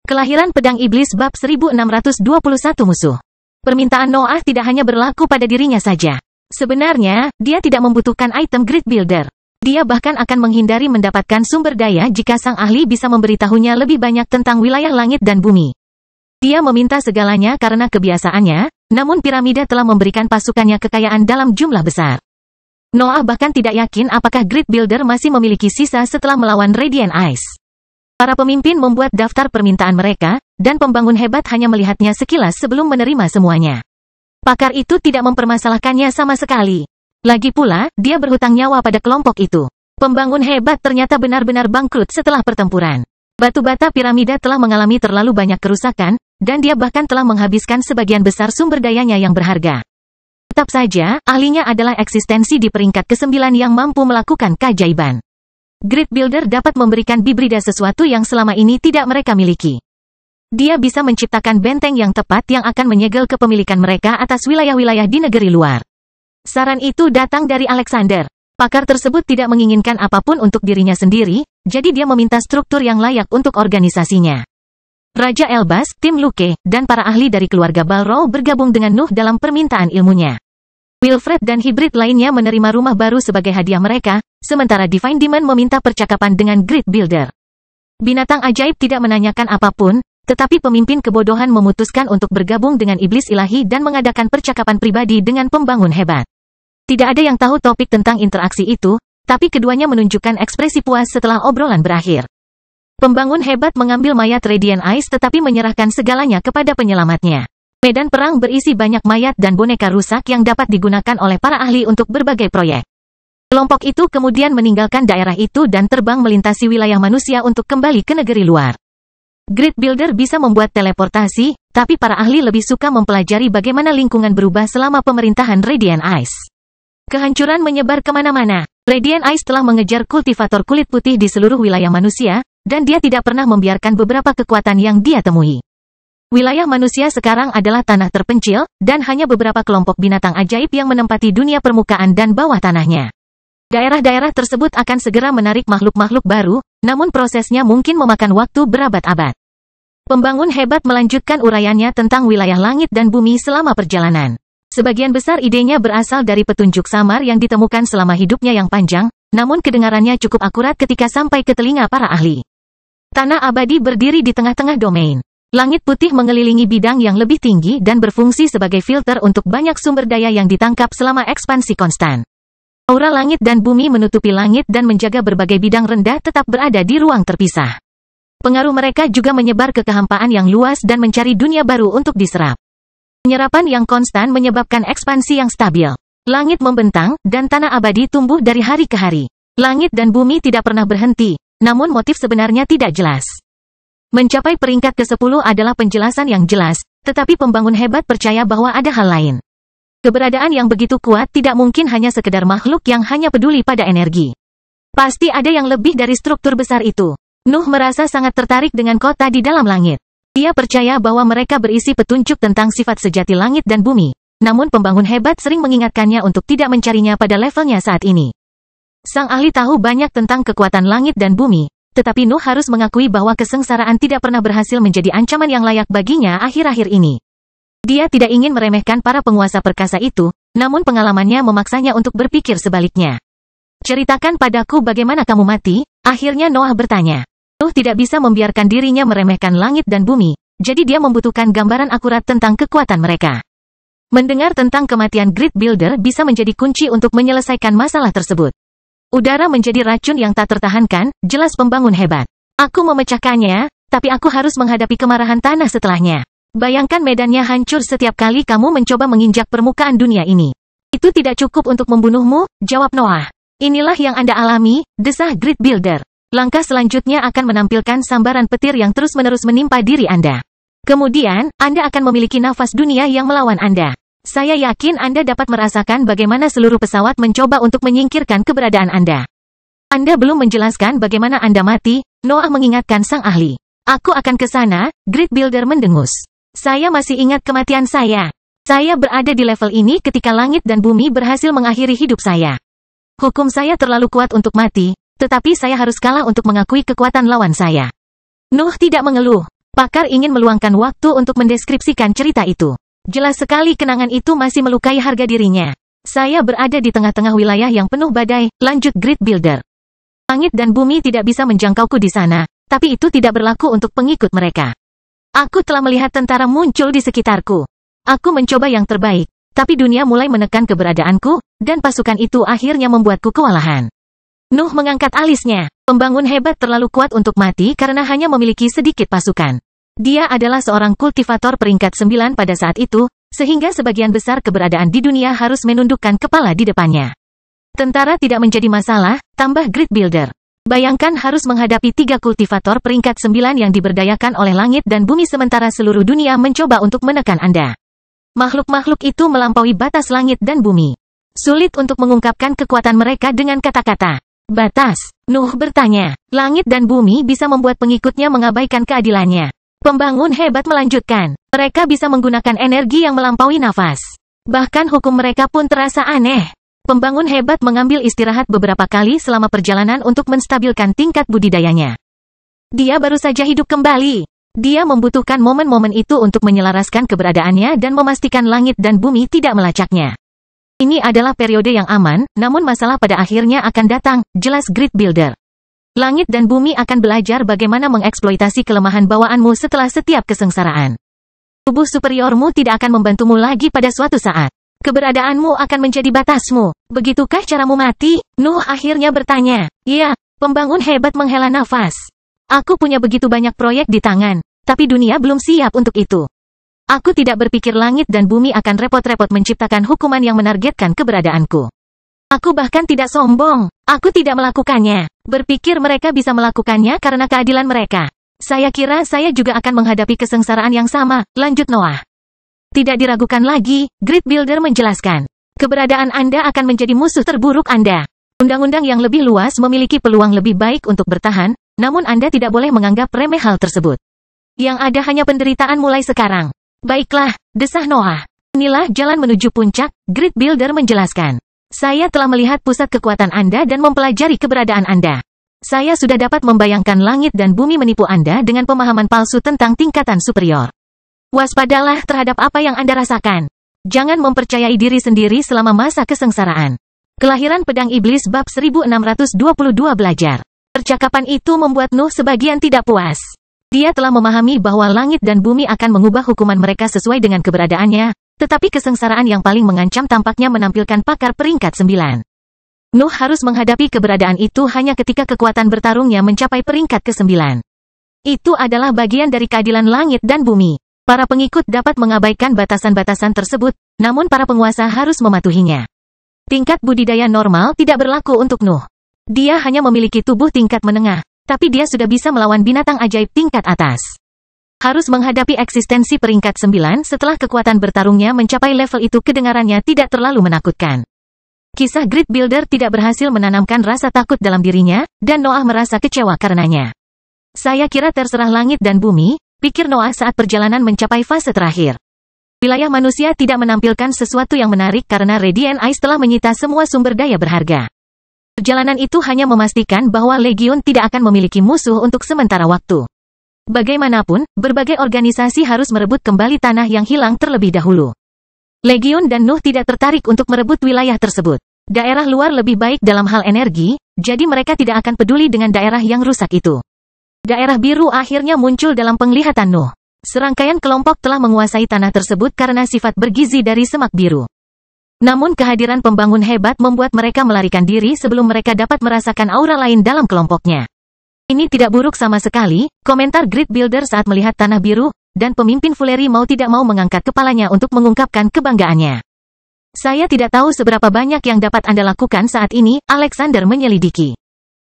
Kelahiran Pedang Iblis bab 1621 musuh. Permintaan Noah tidak hanya berlaku pada dirinya saja. Sebenarnya, dia tidak membutuhkan item Grid Builder. Dia bahkan akan menghindari mendapatkan sumber daya jika sang ahli bisa memberitahunya lebih banyak tentang wilayah langit dan bumi. Dia meminta segalanya karena kebiasaannya, namun piramida telah memberikan pasukannya kekayaan dalam jumlah besar. Noah bahkan tidak yakin apakah Grid Builder masih memiliki sisa setelah melawan Radiant Ice. Para pemimpin membuat daftar permintaan mereka, dan pembangun hebat hanya melihatnya sekilas sebelum menerima semuanya. Pakar itu tidak mempermasalahkannya sama sekali. Lagi pula, dia berhutang nyawa pada kelompok itu. Pembangun hebat ternyata benar-benar bangkrut setelah pertempuran. Batu bata piramida telah mengalami terlalu banyak kerusakan, dan dia bahkan telah menghabiskan sebagian besar sumber dayanya yang berharga. Tetap saja, ahlinya adalah eksistensi di peringkat ke-9 yang mampu melakukan keajaiban. Grid Builder dapat memberikan Bibrida sesuatu yang selama ini tidak mereka miliki. Dia bisa menciptakan benteng yang tepat yang akan menyegel kepemilikan mereka atas wilayah-wilayah di negeri luar. Saran itu datang dari Alexander. Pakar tersebut tidak menginginkan apapun untuk dirinya sendiri, jadi dia meminta struktur yang layak untuk organisasinya. Raja Elbas, tim Luke, dan para ahli dari keluarga Balrog bergabung dengan Nuh dalam permintaan ilmunya. Wilfred dan hibrid lainnya menerima rumah baru sebagai hadiah mereka, sementara Divine Demon meminta percakapan dengan Grid Builder. Binatang ajaib tidak menanyakan apapun, tetapi pemimpin kebodohan memutuskan untuk bergabung dengan iblis ilahi dan mengadakan percakapan pribadi dengan pembangun hebat. Tidak ada yang tahu topik tentang interaksi itu, tapi keduanya menunjukkan ekspresi puas setelah obrolan berakhir. Pembangun hebat mengambil mayat Radiant Ice tetapi menyerahkan segalanya kepada penyelamatnya. Medan perang berisi banyak mayat dan boneka rusak yang dapat digunakan oleh para ahli untuk berbagai proyek. Kelompok itu kemudian meninggalkan daerah itu dan terbang melintasi wilayah manusia untuk kembali ke negeri luar. Grid Builder bisa membuat teleportasi, tapi para ahli lebih suka mempelajari bagaimana lingkungan berubah selama pemerintahan Radiant Ice. Kehancuran menyebar kemana-mana. Radiant Ice telah mengejar kultivator kulit putih di seluruh wilayah manusia, dan dia tidak pernah membiarkan beberapa kekuatan yang dia temui. Wilayah manusia sekarang adalah tanah terpencil, dan hanya beberapa kelompok binatang ajaib yang menempati dunia permukaan dan bawah tanahnya. Daerah-daerah tersebut akan segera menarik makhluk-makhluk baru, namun prosesnya mungkin memakan waktu berabad-abad. Pembangun hebat melanjutkan uraiannya tentang wilayah langit dan bumi selama perjalanan. Sebagian besar idenya berasal dari petunjuk samar yang ditemukan selama hidupnya yang panjang, namun kedengarannya cukup akurat ketika sampai ke telinga para ahli. Tanah abadi berdiri di tengah-tengah domain. Langit putih mengelilingi bidang yang lebih tinggi dan berfungsi sebagai filter untuk banyak sumber daya yang ditangkap selama ekspansi konstan. Aura langit dan bumi menutupi langit dan menjaga berbagai bidang rendah tetap berada di ruang terpisah. Pengaruh mereka juga menyebar ke kehampaan yang luas dan mencari dunia baru untuk diserap. Penyerapan yang konstan menyebabkan ekspansi yang stabil. Langit membentang, dan tanah abadi tumbuh dari hari ke hari. Langit dan bumi tidak pernah berhenti, namun motif sebenarnya tidak jelas. Mencapai peringkat ke-10 adalah penjelasan yang jelas, tetapi pembangun hebat percaya bahwa ada hal lain. Keberadaan yang begitu kuat tidak mungkin hanya sekedar makhluk yang hanya peduli pada energi. Pasti ada yang lebih dari struktur besar itu. Nuh merasa sangat tertarik dengan kota di dalam langit. Dia percaya bahwa mereka berisi petunjuk tentang sifat sejati langit dan bumi, namun pembangun hebat sering mengingatkannya untuk tidak mencarinya pada levelnya saat ini. Sang ahli tahu banyak tentang kekuatan langit dan bumi, tetapi Nuh harus mengakui bahwa kesengsaraan tidak pernah berhasil menjadi ancaman yang layak baginya akhir-akhir ini. Dia tidak ingin meremehkan para penguasa perkasa itu, namun pengalamannya memaksanya untuk berpikir sebaliknya. Ceritakan padaku bagaimana kamu mati, akhirnya Noah bertanya. Nuh tidak bisa membiarkan dirinya meremehkan langit dan bumi, jadi dia membutuhkan gambaran akurat tentang kekuatan mereka. Mendengar tentang kematian Grid Builder bisa menjadi kunci untuk menyelesaikan masalah tersebut. Udara menjadi racun yang tak tertahankan, jelas pembangun hebat. Aku memecahkannya, tapi aku harus menghadapi kemarahan tanah setelahnya. Bayangkan medannya hancur setiap kali kamu mencoba menginjak permukaan dunia ini. Itu tidak cukup untuk membunuhmu, jawab Noah. Inilah yang Anda alami, desah Grid Builder. Langkah selanjutnya akan menampilkan sambaran petir yang terus-menerus menimpa diri Anda. Kemudian, Anda akan memiliki nafas dunia yang melawan Anda. Saya yakin Anda dapat merasakan bagaimana seluruh pesawat mencoba untuk menyingkirkan keberadaan Anda. Anda belum menjelaskan bagaimana Anda mati, Noah mengingatkan sang ahli. Aku akan ke sana, Grid Builder mendengus. Saya masih ingat kematian saya. Saya berada di level ini ketika langit dan bumi berhasil mengakhiri hidup saya. Hukum saya terlalu kuat untuk mati, tetapi saya harus kalah untuk mengakui kekuatan lawan saya. Nuh tidak mengeluh. Pakar ingin meluangkan waktu untuk mendeskripsikan cerita itu. Jelas sekali kenangan itu masih melukai harga dirinya. Saya berada di tengah-tengah wilayah yang penuh badai, lanjut Grid Builder. Langit dan bumi tidak bisa menjangkauku di sana, tapi itu tidak berlaku untuk pengikut mereka. Aku telah melihat tentara muncul di sekitarku. Aku mencoba yang terbaik, tapi dunia mulai menekan keberadaanku, dan pasukan itu akhirnya membuatku kewalahan. Nuh mengangkat alisnya. Pembangun hebat terlalu kuat untuk mati karena hanya memiliki sedikit pasukan. Dia adalah seorang kultivator peringkat 9 pada saat itu, sehingga sebagian besar keberadaan di dunia harus menundukkan kepala di depannya. Tentara tidak menjadi masalah, tambah Grid Builder. Bayangkan harus menghadapi 3 kultivator peringkat 9 yang diberdayakan oleh langit dan bumi sementara seluruh dunia mencoba untuk menekan Anda. Makhluk-makhluk itu melampaui batas langit dan bumi. Sulit untuk mengungkapkan kekuatan mereka dengan kata-kata. Batas, Nuh bertanya. Langit dan bumi bisa membuat pengikutnya mengabaikan keadilannya. Pembangun hebat melanjutkan. Mereka bisa menggunakan energi yang melampaui nafas. Bahkan hukum mereka pun terasa aneh. Pembangun hebat mengambil istirahat beberapa kali selama perjalanan untuk menstabilkan tingkat budidayanya. Dia baru saja hidup kembali. Dia membutuhkan momen-momen itu untuk menyelaraskan keberadaannya dan memastikan langit dan bumi tidak melacaknya. Ini adalah periode yang aman, namun masalah pada akhirnya akan datang, jelas Grid Builder. Langit dan bumi akan belajar bagaimana mengeksploitasi kelemahan bawaanmu setelah setiap kesengsaraan. Tubuh superiormu tidak akan membantumu lagi pada suatu saat. Keberadaanmu akan menjadi batasmu. Begitukah caramu mati? Nuh akhirnya bertanya. Ya, pembangun hebat menghela nafas. Aku punya begitu banyak proyek di tangan, tapi dunia belum siap untuk itu. Aku tidak berpikir langit dan bumi akan repot-repot menciptakan hukuman yang menargetkan keberadaanku. Aku bahkan tidak sombong. Aku tidak melakukannya. Berpikir mereka bisa melakukannya karena keadilan mereka. Saya kira saya juga akan menghadapi kesengsaraan yang sama, lanjut Noah. Tidak diragukan lagi, Grid Builder menjelaskan. Keberadaan Anda akan menjadi musuh terburuk Anda. Undang-undang yang lebih luas memiliki peluang lebih baik untuk bertahan, namun Anda tidak boleh menganggap remeh hal tersebut. Yang ada hanya penderitaan mulai sekarang. Baiklah, desah Noah. Inilah jalan menuju puncak, Grid Builder menjelaskan. Saya telah melihat pusat kekuatan Anda dan mempelajari keberadaan Anda. Saya sudah dapat membayangkan langit dan bumi menipu Anda dengan pemahaman palsu tentang tingkatan superior. Waspadalah terhadap apa yang Anda rasakan. Jangan mempercayai diri sendiri selama masa kesengsaraan. Kelahiran Pedang Iblis bab 1622 belajar. Percakapan itu membuat Nuh sebagian tidak puas. Dia telah memahami bahwa langit dan bumi akan mengubah hukuman mereka sesuai dengan keberadaannya, tetapi kesengsaraan yang paling mengancam tampaknya menampilkan pakar peringkat 9. Nuh harus menghadapi keberadaan itu hanya ketika kekuatan bertarungnya mencapai peringkat ke-9. Itu adalah bagian dari keadilan langit dan bumi. Para pengikut dapat mengabaikan batasan-batasan tersebut, namun para penguasa harus mematuhinya. Tingkat budidaya normal tidak berlaku untuk Nuh. Dia hanya memiliki tubuh tingkat menengah, tapi dia sudah bisa melawan binatang ajaib tingkat atas. Harus menghadapi eksistensi peringkat 9 setelah kekuatan bertarungnya mencapai level itu kedengarannya tidak terlalu menakutkan. Kisah Grid Builder tidak berhasil menanamkan rasa takut dalam dirinya, dan Noah merasa kecewa karenanya. Saya kira terserah langit dan bumi, pikir Noah saat perjalanan mencapai fase terakhir. Wilayah manusia tidak menampilkan sesuatu yang menarik karena Radiant Ice telah menyita semua sumber daya berharga. Perjalanan itu hanya memastikan bahwa Legion tidak akan memiliki musuh untuk sementara waktu. Bagaimanapun, berbagai organisasi harus merebut kembali tanah yang hilang terlebih dahulu. Legion dan Nuh tidak tertarik untuk merebut wilayah tersebut. Daerah luar lebih baik dalam hal energi, jadi mereka tidak akan peduli dengan daerah yang rusak itu. Daerah biru akhirnya muncul dalam penglihatan Nuh. Serangkaian kelompok telah menguasai tanah tersebut karena sifat bergizi dari semak biru. Namun kehadiran pembangun hebat membuat mereka melarikan diri sebelum mereka dapat merasakan aura lain dalam kelompoknya. Ini tidak buruk sama sekali, komentar Grid Builder saat melihat tanah biru, dan pemimpin Fuleri mau tidak mau mengangkat kepalanya untuk mengungkapkan kebanggaannya. Saya tidak tahu seberapa banyak yang dapat Anda lakukan saat ini, Alexander menyelidiki.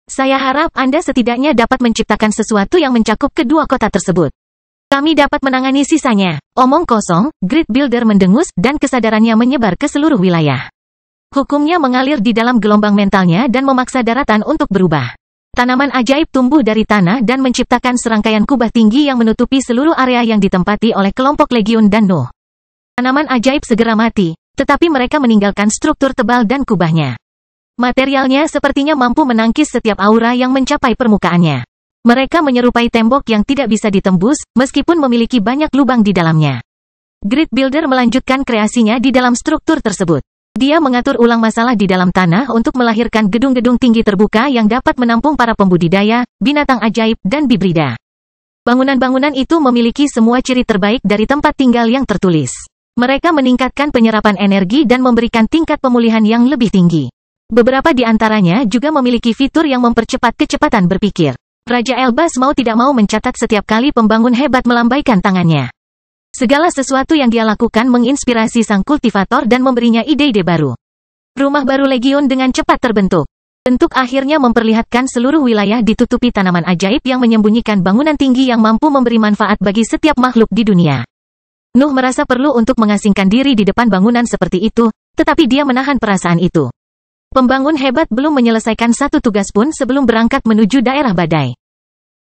Saya harap Anda setidaknya dapat menciptakan sesuatu yang mencakup kedua kota tersebut. Kami dapat menangani sisanya. Omong kosong, Grid Builder mendengus dan kesadarannya menyebar ke seluruh wilayah. Hukumnya mengalir di dalam gelombang mentalnya dan memaksa daratan untuk berubah. Tanaman ajaib tumbuh dari tanah dan menciptakan serangkaian kubah tinggi yang menutupi seluruh area yang ditempati oleh kelompok Legion dan Nuh. Tanaman ajaib segera mati, tetapi mereka meninggalkan struktur tebal dan kubahnya. Materialnya sepertinya mampu menangkis setiap aura yang mencapai permukaannya. Mereka menyerupai tembok yang tidak bisa ditembus, meskipun memiliki banyak lubang di dalamnya. Grid Builder melanjutkan kreasinya di dalam struktur tersebut. Dia mengatur ulang masalah di dalam tanah untuk melahirkan gedung-gedung tinggi terbuka yang dapat menampung para pembudidaya, binatang ajaib, dan bibrida. Bangunan-bangunan itu memiliki semua ciri terbaik dari tempat tinggal yang tertulis. Mereka meningkatkan penyerapan energi dan memberikan tingkat pemulihan yang lebih tinggi. Beberapa di antaranya juga memiliki fitur yang mempercepat kecepatan berpikir. Raja Elbas mau tidak mau mencatat setiap kali pembangun hebat melambaikan tangannya. Segala sesuatu yang dia lakukan menginspirasi sang kultivator dan memberinya ide-ide baru. Rumah baru Legiun dengan cepat terbentuk. Bentuk akhirnya memperlihatkan seluruh wilayah ditutupi tanaman ajaib yang menyembunyikan bangunan tinggi yang mampu memberi manfaat bagi setiap makhluk di dunia. Nuh merasa perlu untuk mengasingkan diri di depan bangunan seperti itu, tetapi dia menahan perasaan itu. Pembangun hebat belum menyelesaikan satu tugas pun sebelum berangkat menuju daerah badai.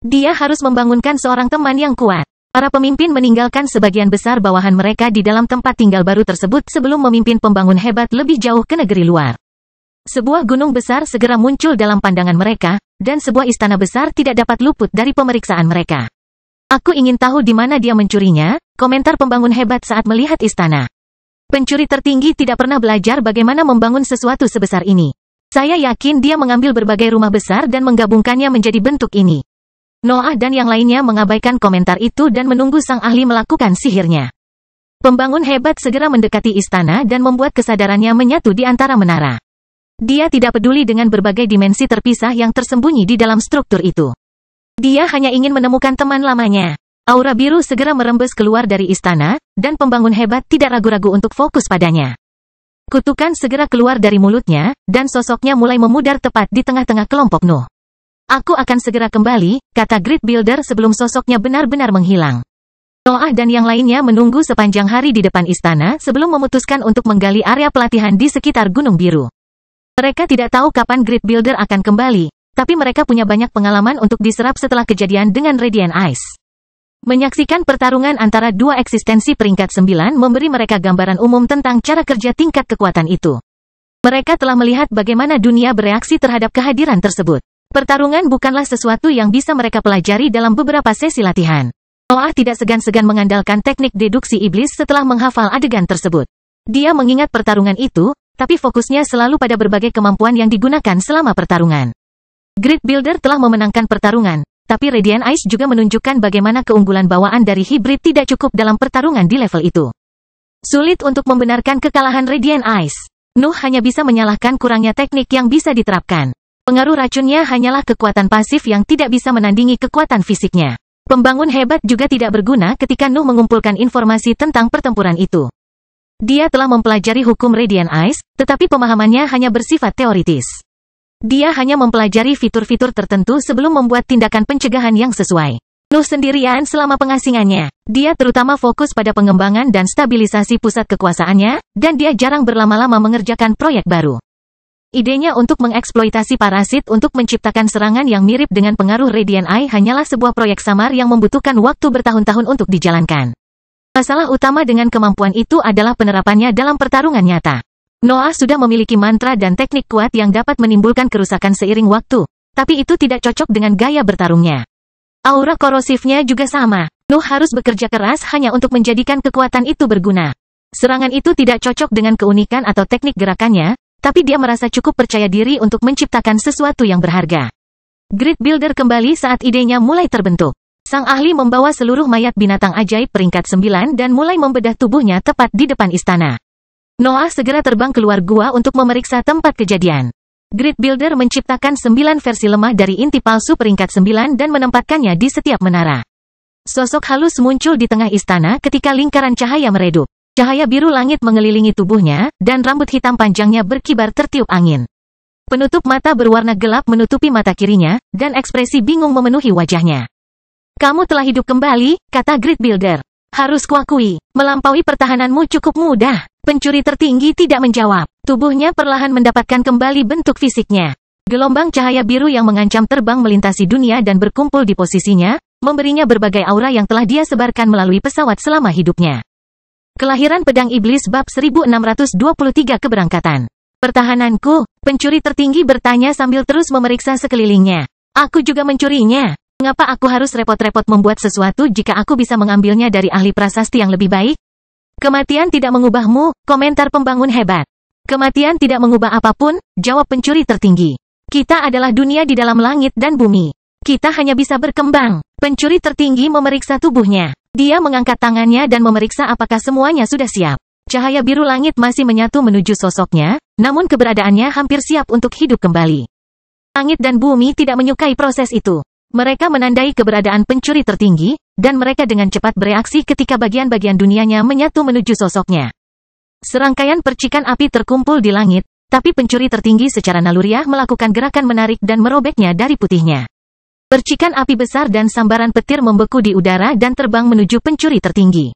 Dia harus membangunkan seorang teman yang kuat. Para pemimpin meninggalkan sebagian besar bawahan mereka di dalam tempat tinggal baru tersebut sebelum memimpin pembangun hebat lebih jauh ke negeri luar. Sebuah gunung besar segera muncul dalam pandangan mereka, dan sebuah istana besar tidak dapat luput dari pemeriksaan mereka. Aku ingin tahu di mana dia mencurinya, komentar pembangun hebat saat melihat istana. Pencuri tertinggi tidak pernah belajar bagaimana membangun sesuatu sebesar ini. Saya yakin dia mengambil berbagai rumah besar dan menggabungkannya menjadi bentuk ini. Noah dan yang lainnya mengabaikan komentar itu dan menunggu sang ahli melakukan sihirnya. Pembangun hebat segera mendekati istana dan membuat kesadarannya menyatu di antara menara. Dia tidak peduli dengan berbagai dimensi terpisah yang tersembunyi di dalam struktur itu. Dia hanya ingin menemukan teman lamanya. Aura biru segera merembes keluar dari istana, dan pembangun hebat tidak ragu-ragu untuk fokus padanya. Kutukan segera keluar dari mulutnya, dan sosoknya mulai memudar tepat di tengah-tengah kelompok Nuh. Aku akan segera kembali, kata Grid Builder sebelum sosoknya benar-benar menghilang. Noah dan yang lainnya menunggu sepanjang hari di depan istana sebelum memutuskan untuk menggali area pelatihan di sekitar Gunung Biru. Mereka tidak tahu kapan Grid Builder akan kembali, tapi mereka punya banyak pengalaman untuk diserap setelah kejadian dengan Radiant Ice. Menyaksikan pertarungan antara dua eksistensi peringkat 9 memberi mereka gambaran umum tentang cara kerja tingkat kekuatan itu. Mereka telah melihat bagaimana dunia bereaksi terhadap kehadiran tersebut. Pertarungan bukanlah sesuatu yang bisa mereka pelajari dalam beberapa sesi latihan. Noah tidak segan-segan mengandalkan teknik deduksi iblis setelah menghafal adegan tersebut. Dia mengingat pertarungan itu, tapi fokusnya selalu pada berbagai kemampuan yang digunakan selama pertarungan. Grid Builder telah memenangkan pertarungan, tapi Radiant Ice juga menunjukkan bagaimana keunggulan bawaan dari hibrid tidak cukup dalam pertarungan di level itu. Sulit untuk membenarkan kekalahan Radiant Ice. Nuh hanya bisa menyalahkan kurangnya teknik yang bisa diterapkan. Pengaruh racunnya hanyalah kekuatan pasif yang tidak bisa menandingi kekuatan fisiknya. Pembangun hebat juga tidak berguna ketika Nuh mengumpulkan informasi tentang pertempuran itu. Dia telah mempelajari hukum Radiant Ice, tetapi pemahamannya hanya bersifat teoritis. Dia hanya mempelajari fitur-fitur tertentu sebelum membuat tindakan pencegahan yang sesuai. Nuh sendirian selama pengasingannya. Dia terutama fokus pada pengembangan dan stabilisasi pusat kekuasaannya, dan dia jarang berlama-lama mengerjakan proyek baru. Idenya untuk mengeksploitasi parasit untuk menciptakan serangan yang mirip dengan pengaruh Radiant Eye hanyalah sebuah proyek samar yang membutuhkan waktu bertahun-tahun untuk dijalankan. Masalah utama dengan kemampuan itu adalah penerapannya dalam pertarungan nyata. Noah sudah memiliki mantra dan teknik kuat yang dapat menimbulkan kerusakan seiring waktu, tapi itu tidak cocok dengan gaya bertarungnya. Aura korosifnya juga sama. Nuh harus bekerja keras hanya untuk menjadikan kekuatan itu berguna. Serangan itu tidak cocok dengan keunikan atau teknik gerakannya, tapi dia merasa cukup percaya diri untuk menciptakan sesuatu yang berharga. Grid Builder kembali saat idenya mulai terbentuk. Sang ahli membawa seluruh mayat binatang ajaib peringkat 9 dan mulai membedah tubuhnya tepat di depan istana. Noah segera terbang keluar gua untuk memeriksa tempat kejadian. Grid Builder menciptakan 9 versi lemah dari inti palsu peringkat 9 dan menempatkannya di setiap menara. Sosok halus muncul di tengah istana ketika lingkaran cahaya meredup. Cahaya biru langit mengelilingi tubuhnya, dan rambut hitam panjangnya berkibar tertiup angin. Penutup mata berwarna gelap menutupi mata kirinya, dan ekspresi bingung memenuhi wajahnya. Kamu telah hidup kembali, kata Grid Builder. Harus kuakui, melampaui pertahananmu cukup mudah. Pencuri tertinggi tidak menjawab. Tubuhnya perlahan mendapatkan kembali bentuk fisiknya. Gelombang cahaya biru yang mengancam terbang melintasi dunia dan berkumpul di posisinya, memberinya berbagai aura yang telah dia sebarkan melalui pesawat selama hidupnya. Kelahiran Pedang Iblis bab 1623 keberangkatan. Pertahananku, pencuri tertinggi bertanya sambil terus memeriksa sekelilingnya. Aku juga mencurinya. Mengapa aku harus repot-repot membuat sesuatu jika aku bisa mengambilnya dari ahli prasasti yang lebih baik? Kematian tidak mengubahmu, komentar pembangun hebat. Kematian tidak mengubah apapun, jawab pencuri tertinggi. Kita adalah dunia di dalam langit dan bumi. Kita hanya bisa berkembang. Pencuri tertinggi memeriksa tubuhnya. Dia mengangkat tangannya dan memeriksa apakah semuanya sudah siap. Cahaya biru langit masih menyatu menuju sosoknya, namun keberadaannya hampir siap untuk hidup kembali. Langit dan bumi tidak menyukai proses itu. Mereka menandai keberadaan pencuri tertinggi, dan mereka dengan cepat bereaksi ketika bagian-bagian dunianya menyatu menuju sosoknya. Serangkaian percikan api terkumpul di langit, tapi pencuri tertinggi secara naluriah melakukan gerakan menarik dan merobeknya dari putihnya. Percikan api besar dan sambaran petir membeku di udara dan terbang menuju pencuri tertinggi.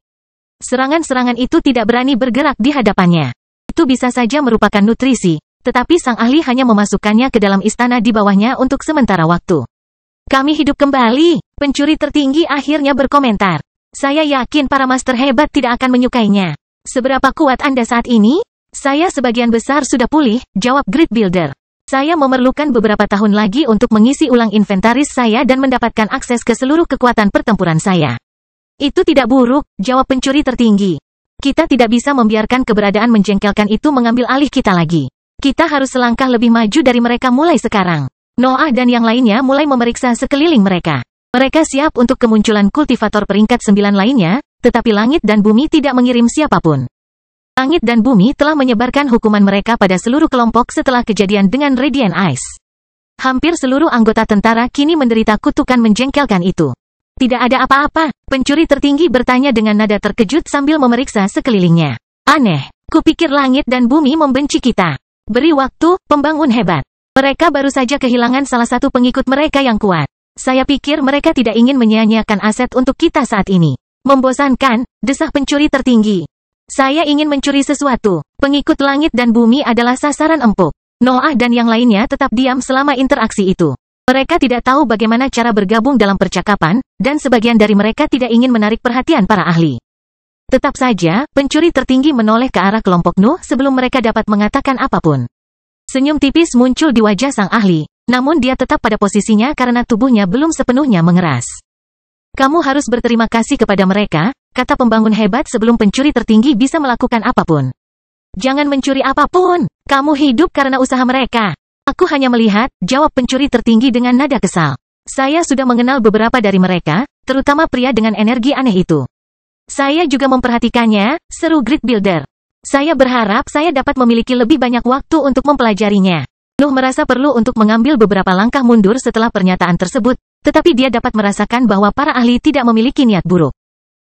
Serangan-serangan itu tidak berani bergerak di hadapannya. Itu bisa saja merupakan nutrisi, tetapi sang ahli hanya memasukkannya ke dalam istana di bawahnya untuk sementara waktu. Kami hidup kembali, pencuri tertinggi akhirnya berkomentar. Saya yakin para master hebat tidak akan menyukainya. Seberapa kuat Anda saat ini? Saya sebagian besar sudah pulih, jawab Grid Builder. Saya memerlukan beberapa tahun lagi untuk mengisi ulang inventaris saya dan mendapatkan akses ke seluruh kekuatan pertempuran saya. Itu tidak buruk, jawab pencuri tertinggi. Kita tidak bisa membiarkan keberadaan menjengkelkan itu mengambil alih kita lagi. Kita harus selangkah lebih maju dari mereka mulai sekarang. Noah dan yang lainnya mulai memeriksa sekeliling mereka. Mereka siap untuk kemunculan kultivator peringkat 9 lainnya, tetapi langit dan bumi tidak mengirim siapapun. Langit dan bumi telah menyebarkan hukuman mereka pada seluruh kelompok setelah kejadian dengan Radiant Ice. Hampir seluruh anggota tentara kini menderita kutukan menjengkelkan itu. Tidak ada apa-apa, pencuri tertinggi bertanya dengan nada terkejut sambil memeriksa sekelilingnya. Aneh, kupikir langit dan bumi membenci kita. Beri waktu, pembangun hebat. Mereka baru saja kehilangan salah satu pengikut mereka yang kuat. Saya pikir mereka tidak ingin menyia-nyiakan aset untuk kita saat ini. Membosankan, desah pencuri tertinggi. Saya ingin mencuri sesuatu. Pengikut langit dan bumi adalah sasaran empuk. Noah dan yang lainnya tetap diam selama interaksi itu. Mereka tidak tahu bagaimana cara bergabung dalam percakapan, dan sebagian dari mereka tidak ingin menarik perhatian para ahli. Tetap saja, pencuri tertinggi menoleh ke arah kelompok Nuh sebelum mereka dapat mengatakan apapun. Senyum tipis muncul di wajah sang ahli, namun dia tetap pada posisinya karena tubuhnya belum sepenuhnya mengeras. Kamu harus berterima kasih kepada mereka, kata pembangun hebat sebelum pencuri tertinggi bisa melakukan apapun. Jangan mencuri apapun, kamu hidup karena usaha mereka. Aku hanya melihat, jawab pencuri tertinggi dengan nada kesal. Saya sudah mengenal beberapa dari mereka, terutama pria dengan energi aneh itu. Saya juga memperhatikannya, seru Grid Builder. Saya berharap saya dapat memiliki lebih banyak waktu untuk mempelajarinya. Nuh merasa perlu untuk mengambil beberapa langkah mundur setelah pernyataan tersebut, tetapi dia dapat merasakan bahwa para ahli tidak memiliki niat buruk.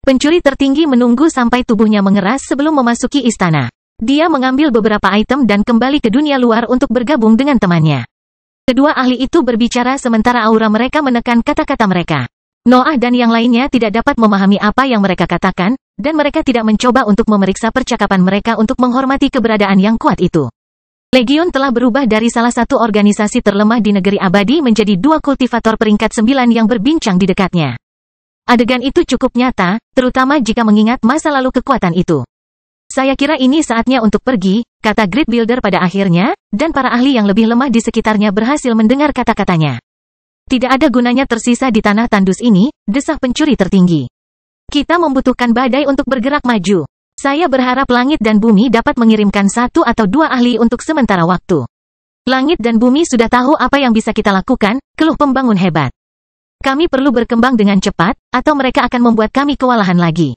Pencuri tertinggi menunggu sampai tubuhnya mengeras sebelum memasuki istana. Dia mengambil beberapa item dan kembali ke dunia luar untuk bergabung dengan temannya. Kedua ahli itu berbicara sementara aura mereka menekan kata-kata mereka. Noah dan yang lainnya tidak dapat memahami apa yang mereka katakan, dan mereka tidak mencoba untuk memeriksa percakapan mereka untuk menghormati keberadaan yang kuat itu. Legion telah berubah dari salah satu organisasi terlemah di negeri abadi menjadi 2 kultivator peringkat 9 yang berbincang di dekatnya. Adegan itu cukup nyata, terutama jika mengingat masa lalu kekuatan itu. Saya kira ini saatnya untuk pergi, kata Grid Builder pada akhirnya, dan para ahli yang lebih lemah di sekitarnya berhasil mendengar kata-katanya. Tidak ada gunanya tersisa di tanah tandus ini, desah pencuri tertinggi. Kita membutuhkan badai untuk bergerak maju. Saya berharap langit dan bumi dapat mengirimkan 1 atau 2 ahli untuk sementara waktu. Langit dan bumi sudah tahu apa yang bisa kita lakukan, keluh pembangun hebat. Kami perlu berkembang dengan cepat, atau mereka akan membuat kami kewalahan lagi.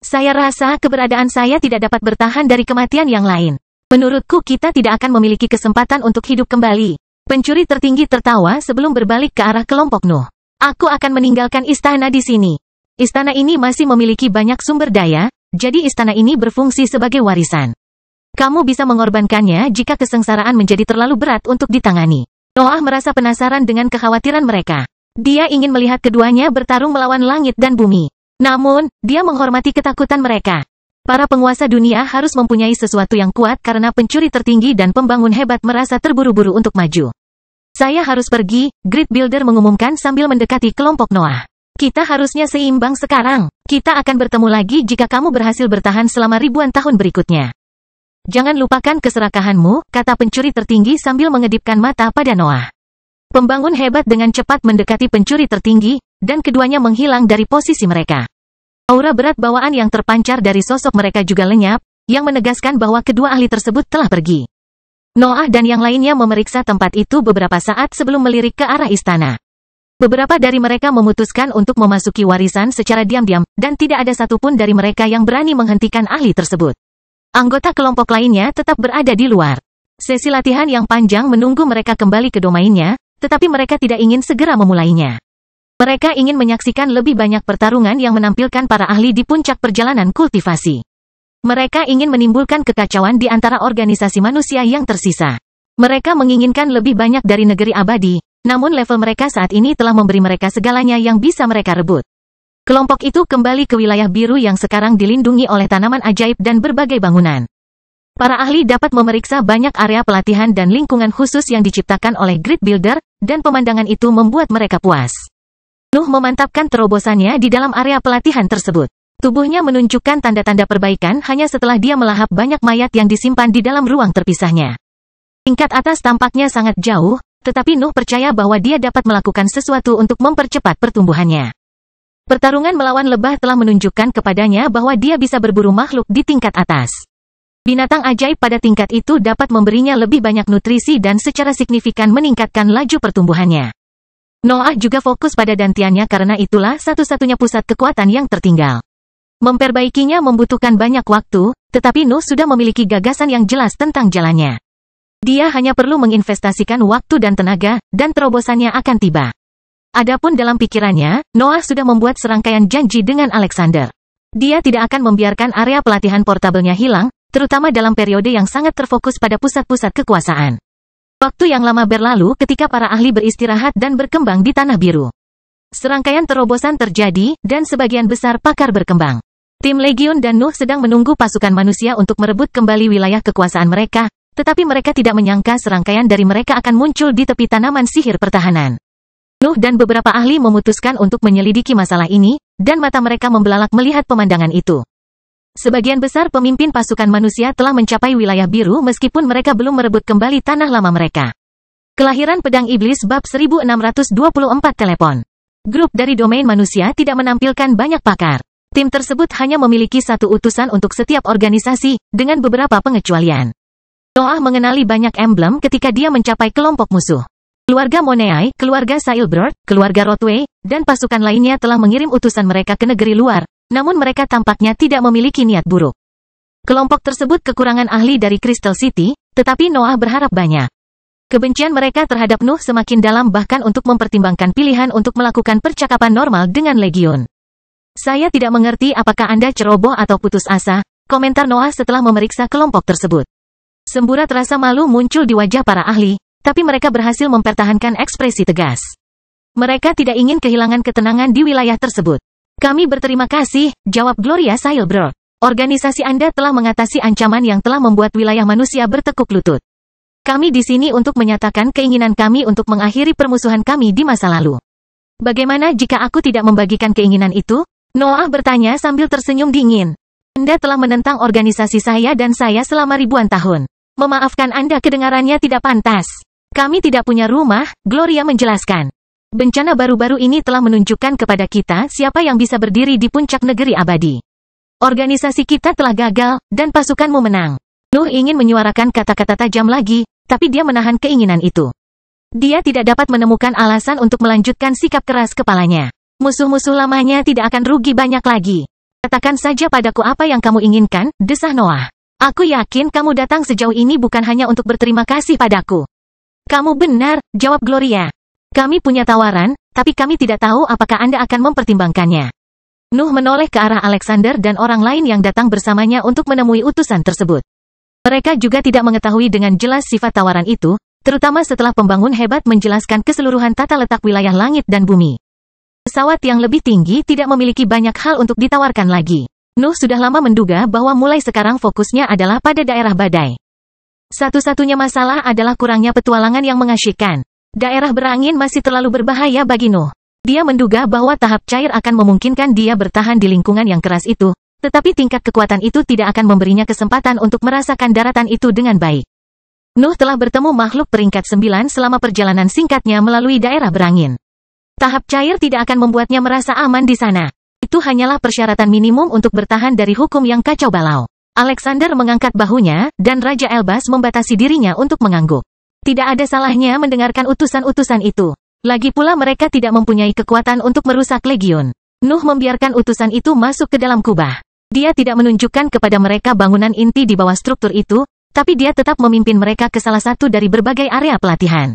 Saya rasa keberadaan saya tidak dapat bertahan dari kematian yang lain. Menurutku kita tidak akan memiliki kesempatan untuk hidup kembali. Pencuri tertinggi tertawa sebelum berbalik ke arah kelompok Nuh. Aku akan meninggalkan istana di sini. Istana ini masih memiliki banyak sumber daya, jadi istana ini berfungsi sebagai warisan. Kamu bisa mengorbankannya jika kesengsaraan menjadi terlalu berat untuk ditangani. Noah merasa penasaran dengan kekhawatiran mereka. Dia ingin melihat keduanya bertarung melawan langit dan bumi. Namun, dia menghormati ketakutan mereka. Para penguasa dunia harus mempunyai sesuatu yang kuat karena pencuri tertinggi dan pembangun hebat merasa terburu-buru untuk maju. Saya harus pergi, Grid Builder mengumumkan sambil mendekati kelompok Noah. Kita harusnya seimbang sekarang. Kita akan bertemu lagi jika kamu berhasil bertahan selama ribuan tahun berikutnya. Jangan lupakan keserakahanmu, kata pencuri tertinggi sambil mengedipkan mata pada Noah. Pembangun hebat dengan cepat mendekati pencuri tertinggi, dan keduanya menghilang dari posisi mereka. Aura berat bawaan yang terpancar dari sosok mereka juga lenyap, yang menegaskan bahwa kedua ahli tersebut telah pergi. Noah dan yang lainnya memeriksa tempat itu beberapa saat sebelum melirik ke arah istana. Beberapa dari mereka memutuskan untuk memasuki warisan secara diam-diam, dan tidak ada satupun dari mereka yang berani menghentikan ahli tersebut. Anggota kelompok lainnya tetap berada di luar. Sesi latihan yang panjang menunggu mereka kembali ke domainnya, tetapi mereka tidak ingin segera memulainya. Mereka ingin menyaksikan lebih banyak pertarungan yang menampilkan para ahli di puncak perjalanan kultivasi. Mereka ingin menimbulkan kekacauan di antara organisasi manusia yang tersisa. Mereka menginginkan lebih banyak dari negeri abadi, namun level mereka saat ini telah memberi mereka segalanya yang bisa mereka rebut. Kelompok itu kembali ke wilayah biru yang sekarang dilindungi oleh tanaman ajaib dan berbagai bangunan. Para ahli dapat memeriksa banyak area pelatihan dan lingkungan khusus yang diciptakan oleh Grid Builder, dan pemandangan itu membuat mereka puas. Nuh memantapkan terobosannya di dalam area pelatihan tersebut. Tubuhnya menunjukkan tanda-tanda perbaikan hanya setelah dia melahap banyak mayat yang disimpan di dalam ruang terpisahnya. Tingkat atas tampaknya sangat jauh, tetapi Nuh percaya bahwa dia dapat melakukan sesuatu untuk mempercepat pertumbuhannya. Pertarungan melawan lebah telah menunjukkan kepadanya bahwa dia bisa berburu makhluk di tingkat atas. Binatang ajaib pada tingkat itu dapat memberinya lebih banyak nutrisi dan secara signifikan meningkatkan laju pertumbuhannya. Noah juga fokus pada dantiannya karena itulah satu-satunya pusat kekuatan yang tertinggal. Memperbaikinya membutuhkan banyak waktu, tetapi Nuh sudah memiliki gagasan yang jelas tentang jalannya. Dia hanya perlu menginvestasikan waktu dan tenaga, dan terobosannya akan tiba. Adapun dalam pikirannya, Noah sudah membuat serangkaian janji dengan Alexander. Dia tidak akan membiarkan area pelatihan portabelnya hilang, terutama dalam periode yang sangat terfokus pada pusat-pusat kekuasaan. Waktu yang lama berlalu ketika para ahli beristirahat dan berkembang di Tanah Biru. Serangkaian terobosan terjadi, dan sebagian besar pakar berkembang. Tim Legion dan Nuh sedang menunggu pasukan manusia untuk merebut kembali wilayah kekuasaan mereka, tetapi mereka tidak menyangka serangkaian dari mereka akan muncul di tepi tanaman sihir pertahanan. Nuh dan beberapa ahli memutuskan untuk menyelidiki masalah ini, dan mata mereka membelalak melihat pemandangan itu. Sebagian besar pemimpin pasukan manusia telah mencapai wilayah biru meskipun mereka belum merebut kembali tanah lama mereka. Kelahiran Pedang Iblis bab 1624 telepon. Grup dari domain manusia tidak menampilkan banyak pakar. Tim tersebut hanya memiliki satu utusan untuk setiap organisasi, dengan beberapa pengecualian. Noah mengenali banyak emblem ketika dia mencapai kelompok musuh. Keluarga Moneai, keluarga Sailbird, keluarga Rothway, dan pasukan lainnya telah mengirim utusan mereka ke negeri luar. Namun mereka tampaknya tidak memiliki niat buruk. Kelompok tersebut kekurangan ahli dari Crystal City, tetapi Noah berharap banyak. Kebencian mereka terhadap Nuh semakin dalam bahkan untuk mempertimbangkan pilihan untuk melakukan percakapan normal dengan Legion. Saya tidak mengerti apakah Anda ceroboh atau putus asa, komentar Noah setelah memeriksa kelompok tersebut. Semburat rasa malu muncul di wajah para ahli, tapi mereka berhasil mempertahankan ekspresi tegas. Mereka tidak ingin kehilangan ketenangan di wilayah tersebut. Kami berterima kasih, jawab Gloria Sailbird. Organisasi Anda telah mengatasi ancaman yang telah membuat wilayah manusia bertekuk lutut. Kami di sini untuk menyatakan keinginan kami untuk mengakhiri permusuhan kami di masa lalu. Bagaimana jika aku tidak membagikan keinginan itu? Noah bertanya sambil tersenyum dingin. Anda telah menentang organisasi saya dan saya selama ribuan tahun. Memaafkan Anda kedengarannya tidak pantas. Kami tidak punya rumah, Gloria menjelaskan. Bencana baru-baru ini telah menunjukkan kepada kita siapa yang bisa berdiri di puncak negeri abadi. Organisasi kita telah gagal, dan pasukanmu menang. Nuh ingin menyuarakan kata-kata tajam lagi, tapi dia menahan keinginan itu. Dia tidak dapat menemukan alasan untuk melanjutkan sikap keras kepalanya. Musuh-musuh lamanya tidak akan rugi banyak lagi. Katakan saja padaku apa yang kamu inginkan, desah Noah. Aku yakin kamu datang sejauh ini bukan hanya untuk berterima kasih padaku. Kamu benar, jawab Gloria. Kami punya tawaran, tapi kami tidak tahu apakah Anda akan mempertimbangkannya. Nuh menoleh ke arah Alexander dan orang lain yang datang bersamanya untuk menemui utusan tersebut. Mereka juga tidak mengetahui dengan jelas sifat tawaran itu, terutama setelah pembangun hebat menjelaskan keseluruhan tata letak wilayah langit dan bumi. Pesawat yang lebih tinggi tidak memiliki banyak hal untuk ditawarkan lagi. Nuh sudah lama menduga bahwa mulai sekarang fokusnya adalah pada daerah badai. Satu-satunya masalah adalah kurangnya petualangan yang mengasyikkan. Daerah berangin masih terlalu berbahaya bagi Nuh. Dia menduga bahwa tahap cair akan memungkinkan dia bertahan di lingkungan yang keras itu, tetapi tingkat kekuatan itu tidak akan memberinya kesempatan untuk merasakan daratan itu dengan baik. Nuh telah bertemu makhluk peringkat 9 selama perjalanan singkatnya melalui daerah berangin. Tahap cair tidak akan membuatnya merasa aman di sana. Itu hanyalah persyaratan minimum untuk bertahan dari hukum yang kacau balau. Alexander mengangkat bahunya, dan Raja Elbas membatasi dirinya untuk mengangguk. Tidak ada salahnya mendengarkan utusan-utusan itu. Lagi pula mereka tidak mempunyai kekuatan untuk merusak legiun. Nuh membiarkan utusan itu masuk ke dalam kubah. Dia tidak menunjukkan kepada mereka bangunan inti di bawah struktur itu, tapi dia tetap memimpin mereka ke salah satu dari berbagai area pelatihan.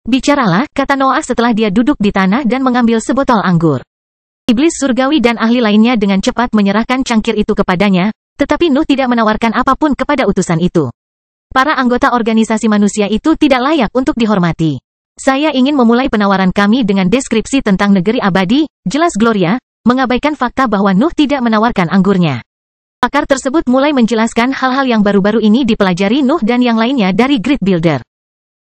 Bicaralah, kata Noah setelah dia duduk di tanah dan mengambil sebotol anggur. Iblis surgawi dan ahli lainnya dengan cepat menyerahkan cangkir itu kepadanya, tetapi Nuh tidak menawarkan apapun kepada utusan itu. Para anggota organisasi manusia itu tidak layak untuk dihormati. Saya ingin memulai penawaran kami dengan deskripsi tentang negeri abadi, jelas Gloria, mengabaikan fakta bahwa Nuh tidak menawarkan anggurnya. Pakar tersebut mulai menjelaskan hal-hal yang baru-baru ini dipelajari Nuh dan yang lainnya dari Grid Builder.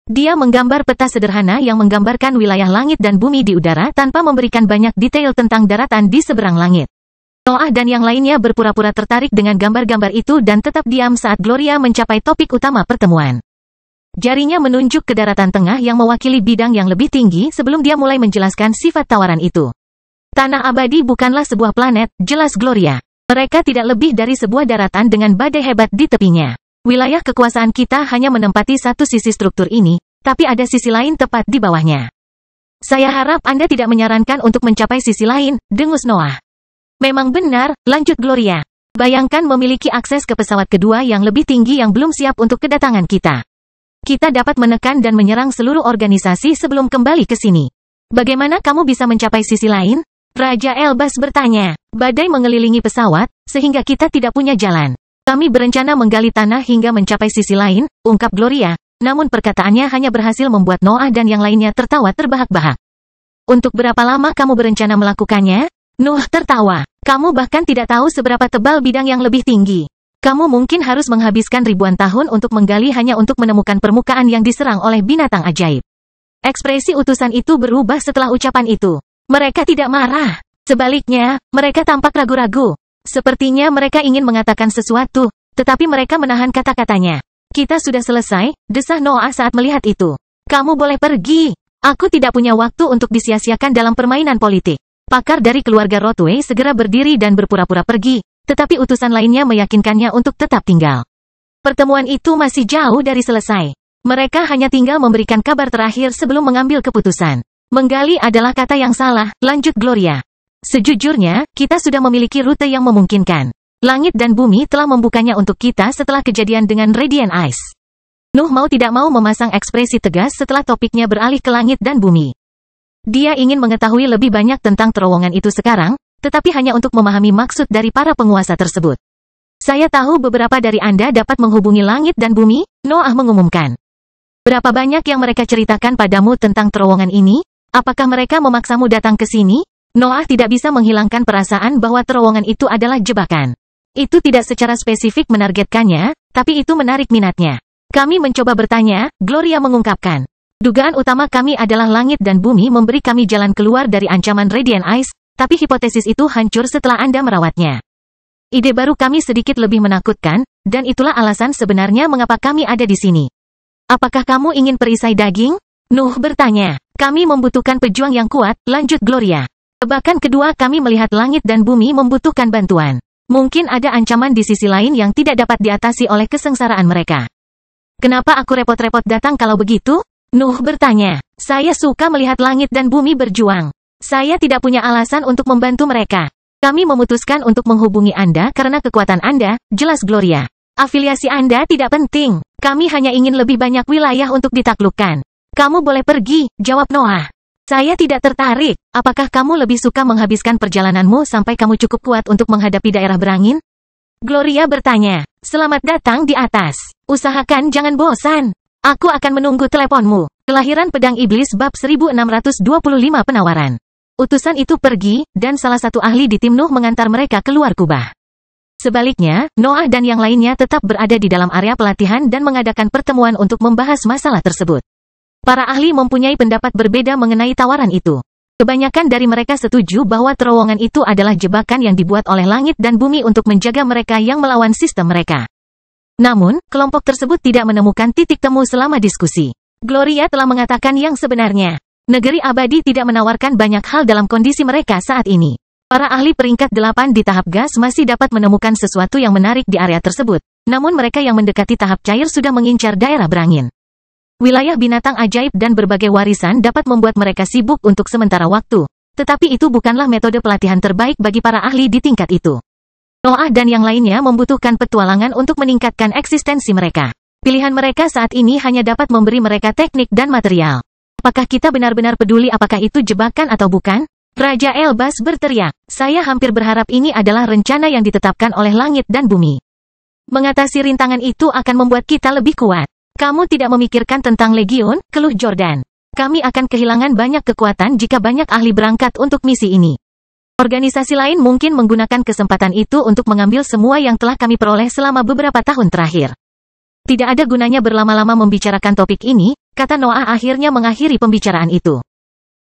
Dia menggambar peta sederhana yang menggambarkan wilayah langit dan bumi di udara tanpa memberikan banyak detail tentang daratan di seberang langit. Noah dan yang lainnya berpura-pura tertarik dengan gambar-gambar itu dan tetap diam saat Gloria mencapai topik utama pertemuan. Jarinya menunjuk ke daratan tengah yang mewakili bidang yang lebih tinggi sebelum dia mulai menjelaskan sifat tawaran itu. Tanah abadi bukanlah sebuah planet, jelas Gloria. Mereka tidak lebih dari sebuah daratan dengan badai hebat di tepinya. Wilayah kekuasaan kita hanya menempati satu sisi struktur ini, tapi ada sisi lain tepat di bawahnya. Saya harap Anda tidak menyarankan untuk mencapai sisi lain, dengus Noah. Memang benar, lanjut Gloria. Bayangkan memiliki akses ke pesawat kedua yang lebih tinggi yang belum siap untuk kedatangan kita. Kita dapat menekan dan menyerang seluruh organisasi sebelum kembali ke sini. Bagaimana kamu bisa mencapai sisi lain? Raja Elbas bertanya. Badai mengelilingi pesawat, sehingga kita tidak punya jalan. Kami berencana menggali tanah hingga mencapai sisi lain, ungkap Gloria, namun perkataannya hanya berhasil membuat Noah dan yang lainnya tertawa terbahak-bahak. Untuk berapa lama kamu berencana melakukannya? Nuh tertawa. Kamu bahkan tidak tahu seberapa tebal bidang yang lebih tinggi. Kamu mungkin harus menghabiskan ribuan tahun untuk menggali hanya untuk menemukan permukaan yang diserang oleh binatang ajaib. Ekspresi utusan itu berubah setelah ucapan itu. Mereka tidak marah. Sebaliknya, mereka tampak ragu-ragu. Sepertinya mereka ingin mengatakan sesuatu, tetapi mereka menahan kata-katanya. Kita sudah selesai, desah Noah saat melihat itu. Kamu boleh pergi. Aku tidak punya waktu untuk disia-siakan dalam permainan politik. Pakar dari keluarga Rothway segera berdiri dan berpura-pura pergi, tetapi utusan lainnya meyakinkannya untuk tetap tinggal. Pertemuan itu masih jauh dari selesai. Mereka hanya tinggal memberikan kabar terakhir sebelum mengambil keputusan. Menggali adalah kata yang salah, lanjut Gloria. Sejujurnya, kita sudah memiliki rute yang memungkinkan. Langit dan bumi telah membukanya untuk kita setelah kejadian dengan Radiant Ice. Nuh mau tidak mau memasang ekspresi tegas setelah topiknya beralih ke langit dan bumi. Dia ingin mengetahui lebih banyak tentang terowongan itu sekarang, tetapi hanya untuk memahami maksud dari para penguasa tersebut. Saya tahu beberapa dari Anda dapat menghubungi langit dan bumi, Noah mengumumkan. Berapa banyak yang mereka ceritakan padamu tentang terowongan ini? Apakah mereka memaksamu datang ke sini? Noah tidak bisa menghilangkan perasaan bahwa terowongan itu adalah jebakan. Itu tidak secara spesifik menargetkannya, tapi itu menarik minatnya. Kami mencoba bertanya, Gloria mengungkapkan. Dugaan utama kami adalah langit dan bumi memberi kami jalan keluar dari ancaman Radiant Ice, tapi hipotesis itu hancur setelah Anda merawatnya. Ide baru kami sedikit lebih menakutkan, dan itulah alasan sebenarnya mengapa kami ada di sini. Apakah kamu ingin perisai daging? Nuh bertanya. Kami membutuhkan pejuang yang kuat, lanjut Gloria. Bahkan kedua kami melihat langit dan bumi membutuhkan bantuan. Mungkin ada ancaman di sisi lain yang tidak dapat diatasi oleh kesengsaraan mereka. Kenapa aku repot-repot datang kalau begitu? Nuh bertanya. Saya suka melihat langit dan bumi berjuang. Saya tidak punya alasan untuk membantu mereka. Kami memutuskan untuk menghubungi Anda karena kekuatan Anda, jelas Gloria. Afiliasi Anda tidak penting. Kami hanya ingin lebih banyak wilayah untuk ditaklukkan. Kamu boleh pergi, jawab Noah. Saya tidak tertarik. Apakah kamu lebih suka menghabiskan perjalananmu sampai kamu cukup kuat untuk menghadapi daerah berangin? Gloria bertanya. Selamat datang di atas. Usahakan jangan bosan. Aku akan menunggu teleponmu. Kelahiran Pedang Iblis bab 1625 penawaran. Utusan itu pergi, dan salah satu ahli di tim Nuh mengantar mereka keluar kubah. Sebaliknya, Noah dan yang lainnya tetap berada di dalam area pelatihan dan mengadakan pertemuan untuk membahas masalah tersebut. Para ahli mempunyai pendapat berbeda mengenai tawaran itu. Kebanyakan dari mereka setuju bahwa terowongan itu adalah jebakan yang dibuat oleh langit dan bumi untuk menjaga mereka yang melawan sistem mereka. Namun, kelompok tersebut tidak menemukan titik temu selama diskusi. Gloria telah mengatakan yang sebenarnya. Negeri abadi tidak menawarkan banyak hal dalam kondisi mereka saat ini. Para ahli peringkat 8 di tahap gas masih dapat menemukan sesuatu yang menarik di area tersebut. Namun mereka yang mendekati tahap cair sudah mengincar daerah berangin. Wilayah binatang ajaib dan berbagai warisan dapat membuat mereka sibuk untuk sementara waktu. Tetapi itu bukanlah metode pelatihan terbaik bagi para ahli di tingkat itu. Noah dan yang lainnya membutuhkan petualangan untuk meningkatkan eksistensi mereka. Pilihan mereka saat ini hanya dapat memberi mereka teknik dan material. Apakah kita benar-benar peduli apakah itu jebakan atau bukan? Raja Elbas berteriak, saya hampir berharap ini adalah rencana yang ditetapkan oleh langit dan bumi. Mengatasi rintangan itu akan membuat kita lebih kuat. Kamu tidak memikirkan tentang Legion, keluh Jordan. Kami akan kehilangan banyak kekuatan jika banyak ahli berangkat untuk misi ini. Organisasi lain mungkin menggunakan kesempatan itu untuk mengambil semua yang telah kami peroleh selama beberapa tahun terakhir. Tidak ada gunanya berlama-lama membicarakan topik ini, kata Noah akhirnya mengakhiri pembicaraan itu.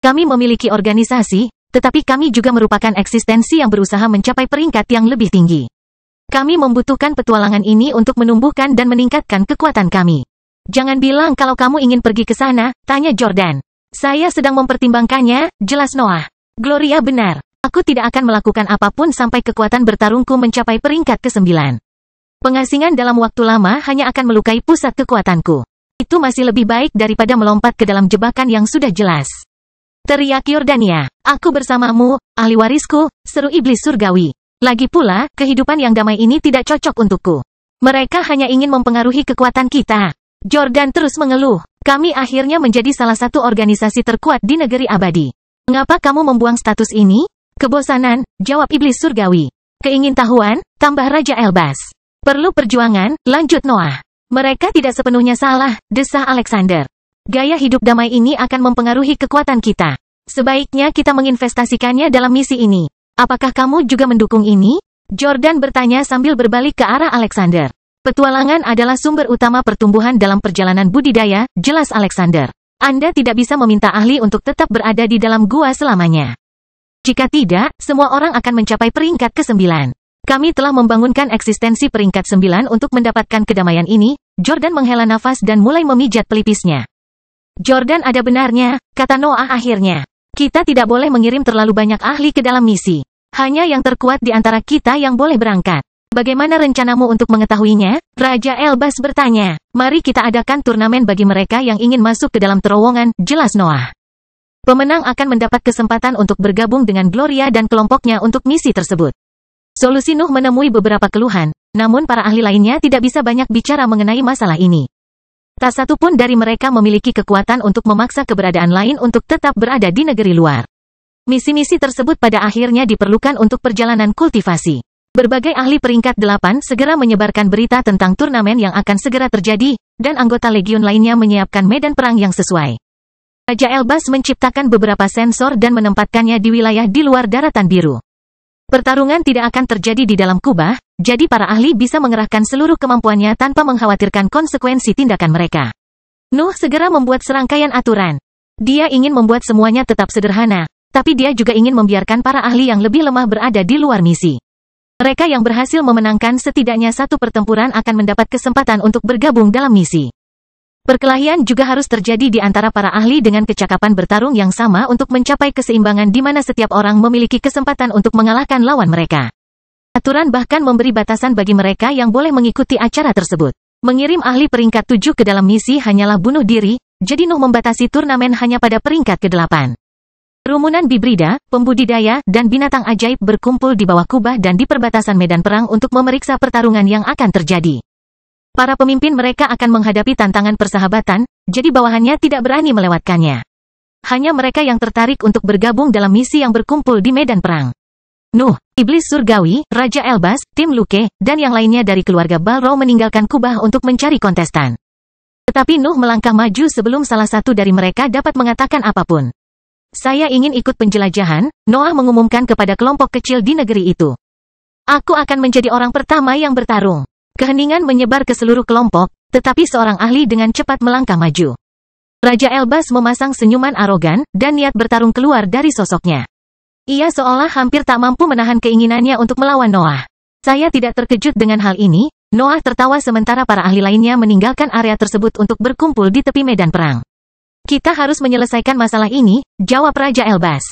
Kami memiliki organisasi, tetapi kami juga merupakan eksistensi yang berusaha mencapai peringkat yang lebih tinggi. Kami membutuhkan petualangan ini untuk menumbuhkan dan meningkatkan kekuatan kami. Jangan bilang kalau kamu ingin pergi ke sana, tanya Jordan. Saya sedang mempertimbangkannya, jelas Noah. Gloria benar. Aku tidak akan melakukan apapun sampai kekuatan bertarungku mencapai peringkat ke-9. Pengasingan dalam waktu lama hanya akan melukai pusat kekuatanku. Itu masih lebih baik daripada melompat ke dalam jebakan yang sudah jelas. Teriak Yordania, aku bersamamu, ahli warisku, seru iblis surgawi. Lagi pula, kehidupan yang damai ini tidak cocok untukku. Mereka hanya ingin mempengaruhi kekuatan kita. Jordan terus mengeluh, kami akhirnya menjadi salah satu organisasi terkuat di negeri abadi. Mengapa kamu membuang status ini? Kebosanan, jawab iblis surgawi. Keingintahuan, tambah Raja Elbas. Perlu perjuangan, lanjut Noah. Mereka tidak sepenuhnya salah, desah Alexander. Gaya hidup damai ini akan mempengaruhi kekuatan kita. Sebaiknya kita menginvestasikannya dalam misi ini. Apakah kamu juga mendukung ini? Jordan bertanya sambil berbalik ke arah Alexander. Petualangan adalah sumber utama pertumbuhan dalam perjalanan budidaya, jelas Alexander. Anda tidak bisa meminta ahli untuk tetap berada di dalam gua selamanya. Jika tidak, semua orang akan mencapai peringkat ke-9. Kami telah membangunkan eksistensi peringkat 9 untuk mendapatkan kedamaian ini. Jordan menghela nafas dan mulai memijat pelipisnya. Jordan ada benarnya, kata Noah akhirnya. Kita tidak boleh mengirim terlalu banyak ahli ke dalam misi. Hanya yang terkuat di antara kita yang boleh berangkat. Bagaimana rencanamu untuk mengetahuinya? Raja Elbas bertanya. Mari kita adakan turnamen bagi mereka yang ingin masuk ke dalam terowongan, jelas Noah. Pemenang akan mendapat kesempatan untuk bergabung dengan Gloria dan kelompoknya untuk misi tersebut. Solusi Nuh menemui beberapa keluhan, namun para ahli lainnya tidak bisa banyak bicara mengenai masalah ini. Tak satu pun dari mereka memiliki kekuatan untuk memaksa keberadaan lain untuk tetap berada di negeri luar. Misi-misi tersebut pada akhirnya diperlukan untuk perjalanan kultivasi. Berbagai ahli peringkat 8 segera menyebarkan berita tentang turnamen yang akan segera terjadi, dan anggota legion lainnya menyiapkan medan perang yang sesuai. Raja Elbas menciptakan beberapa sensor dan menempatkannya di wilayah di luar daratan biru. Pertarungan tidak akan terjadi di dalam kubah, jadi para ahli bisa mengerahkan seluruh kemampuannya tanpa mengkhawatirkan konsekuensi tindakan mereka. Nuh segera membuat serangkaian aturan. Dia ingin membuat semuanya tetap sederhana, tapi dia juga ingin membiarkan para ahli yang lebih lemah berada di luar misi. Mereka yang berhasil memenangkan setidaknya satu pertempuran akan mendapat kesempatan untuk bergabung dalam misi. Perkelahian juga harus terjadi di antara para ahli dengan kecakapan bertarung yang sama untuk mencapai keseimbangan di mana setiap orang memiliki kesempatan untuk mengalahkan lawan mereka. Aturan bahkan memberi batasan bagi mereka yang boleh mengikuti acara tersebut. Mengirim ahli peringkat 7 ke dalam misi hanyalah bunuh diri, jadi Nuh membatasi turnamen hanya pada peringkat ke-8. Kerumunan bibrida, pembudidaya, dan binatang ajaib berkumpul di bawah kubah dan di perbatasan medan perang untuk memeriksa pertarungan yang akan terjadi. Para pemimpin mereka akan menghadapi tantangan persahabatan, jadi bawahannya tidak berani melewatkannya. Hanya mereka yang tertarik untuk bergabung dalam misi yang berkumpul di medan perang. Nuh, iblis surgawi, Raja Elbas, tim Luke, dan yang lainnya dari keluarga Balro meninggalkan kubah untuk mencari kontestan. Tetapi Nuh melangkah maju sebelum salah satu dari mereka dapat mengatakan apapun. Saya ingin ikut penjelajahan, Noah mengumumkan kepada kelompok kecil di negeri itu. Aku akan menjadi orang pertama yang bertarung. Keheningan menyebar ke seluruh kelompok, tetapi seorang ahli dengan cepat melangkah maju. Raja Elbas memasang senyuman arogan, dan niat bertarung keluar dari sosoknya. Ia seolah hampir tak mampu menahan keinginannya untuk melawan Noah. Saya tidak terkejut dengan hal ini, Noah tertawa sementara para ahli lainnya meninggalkan area tersebut untuk berkumpul di tepi medan perang. Kita harus menyelesaikan masalah ini, jawab Raja Elbas.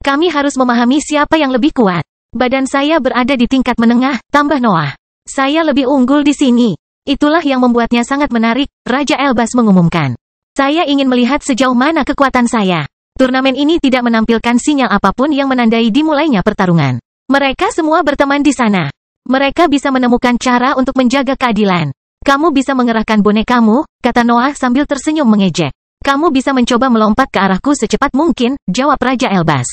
Kami harus memahami siapa yang lebih kuat. Badan saya berada di tingkat menengah, tambah Noah. Saya lebih unggul di sini. Itulah yang membuatnya sangat menarik, Raja Elbas mengumumkan. Saya ingin melihat sejauh mana kekuatan saya. Turnamen ini tidak menampilkan sinyal apapun yang menandai dimulainya pertarungan. Mereka semua berteman di sana. Mereka bisa menemukan cara untuk menjaga keadilan. Kamu bisa mengerahkan bonekamu, kata Noah sambil tersenyum mengejek. Kamu bisa mencoba melompat ke arahku secepat mungkin, jawab Raja Elbas.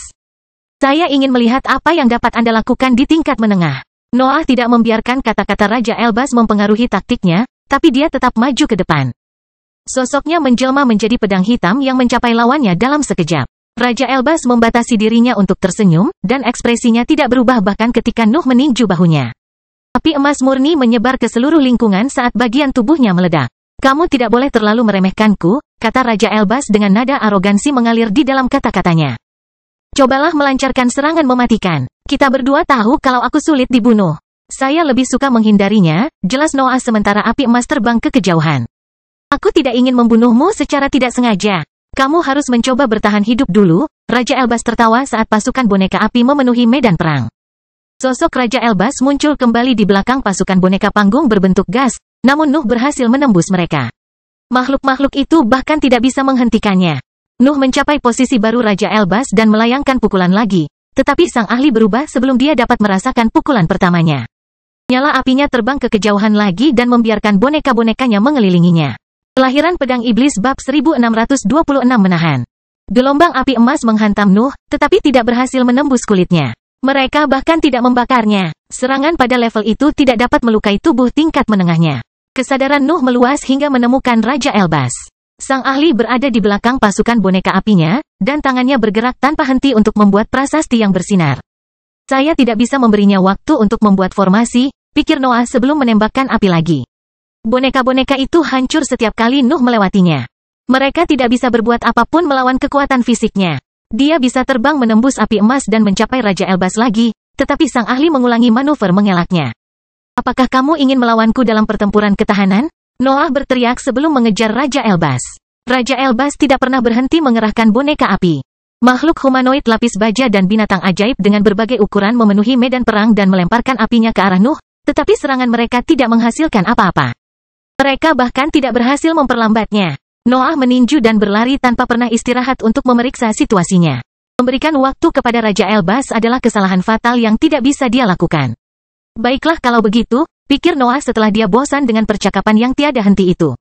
Saya ingin melihat apa yang dapat Anda lakukan di tingkat menengah. Noah tidak membiarkan kata-kata Raja Elbas mempengaruhi taktiknya, tapi dia tetap maju ke depan. Sosoknya menjelma menjadi pedang hitam yang mencapai lawannya dalam sekejap. Raja Elbas membatasi dirinya untuk tersenyum, dan ekspresinya tidak berubah bahkan ketika Nuh meninju bahunya. Api emas murni menyebar ke seluruh lingkungan saat bagian tubuhnya meledak. Kamu tidak boleh terlalu meremehkanku, kata Raja Elbas dengan nada arogansi mengalir di dalam kata-katanya. Cobalah melancarkan serangan mematikan. Kita berdua tahu kalau aku sulit dibunuh. Saya lebih suka menghindarinya, jelas Noah sementara api emas terbang ke kejauhan. Aku tidak ingin membunuhmu secara tidak sengaja. Kamu harus mencoba bertahan hidup dulu, Raja Elbas tertawa saat pasukan boneka api memenuhi medan perang. Sosok Raja Elbas muncul kembali di belakang pasukan boneka panggung berbentuk gas, namun Nuh berhasil menembus mereka. Makhluk-makhluk itu bahkan tidak bisa menghentikannya. Nuh mencapai posisi baru Raja Elbas dan melayangkan pukulan lagi, tetapi sang ahli berubah sebelum dia dapat merasakan pukulan pertamanya. Nyala apinya terbang ke kejauhan lagi dan membiarkan boneka-bonekanya mengelilinginya. Kelahiran Pedang Iblis bab 1626 menahan. Gelombang api emas menghantam Nuh, tetapi tidak berhasil menembus kulitnya. Mereka bahkan tidak membakarnya. Serangan pada level itu tidak dapat melukai tubuh tingkat menengahnya. Kesadaran Nuh meluas hingga menemukan Raja Elbas. Sang ahli berada di belakang pasukan boneka apinya, dan tangannya bergerak tanpa henti untuk membuat prasasti yang bersinar. Saya tidak bisa memberinya waktu untuk membuat formasi, pikir Noah sebelum menembakkan api lagi. Boneka-boneka itu hancur setiap kali Nuh melewatinya. Mereka tidak bisa berbuat apapun melawan kekuatan fisiknya. Dia bisa terbang menembus api emas dan mencapai Raja Elbas lagi, tetapi sang ahli mengulangi manuver mengelaknya. Apakah kamu ingin melawanku dalam pertempuran ketahanan? Noah berteriak sebelum mengejar Raja Elbas. Raja Elbas tidak pernah berhenti mengerahkan boneka api. Makhluk humanoid lapis baja dan binatang ajaib dengan berbagai ukuran memenuhi medan perang dan melemparkan apinya ke arah Nuh, tetapi serangan mereka tidak menghasilkan apa-apa. Mereka bahkan tidak berhasil memperlambatnya. Noah meninju dan berlari tanpa pernah istirahat untuk memeriksa situasinya. Memberikan waktu kepada Raja Elbas adalah kesalahan fatal yang tidak bisa dia lakukan. Baiklah kalau begitu, pikir Noah setelah dia bosan dengan percakapan yang tiada henti itu.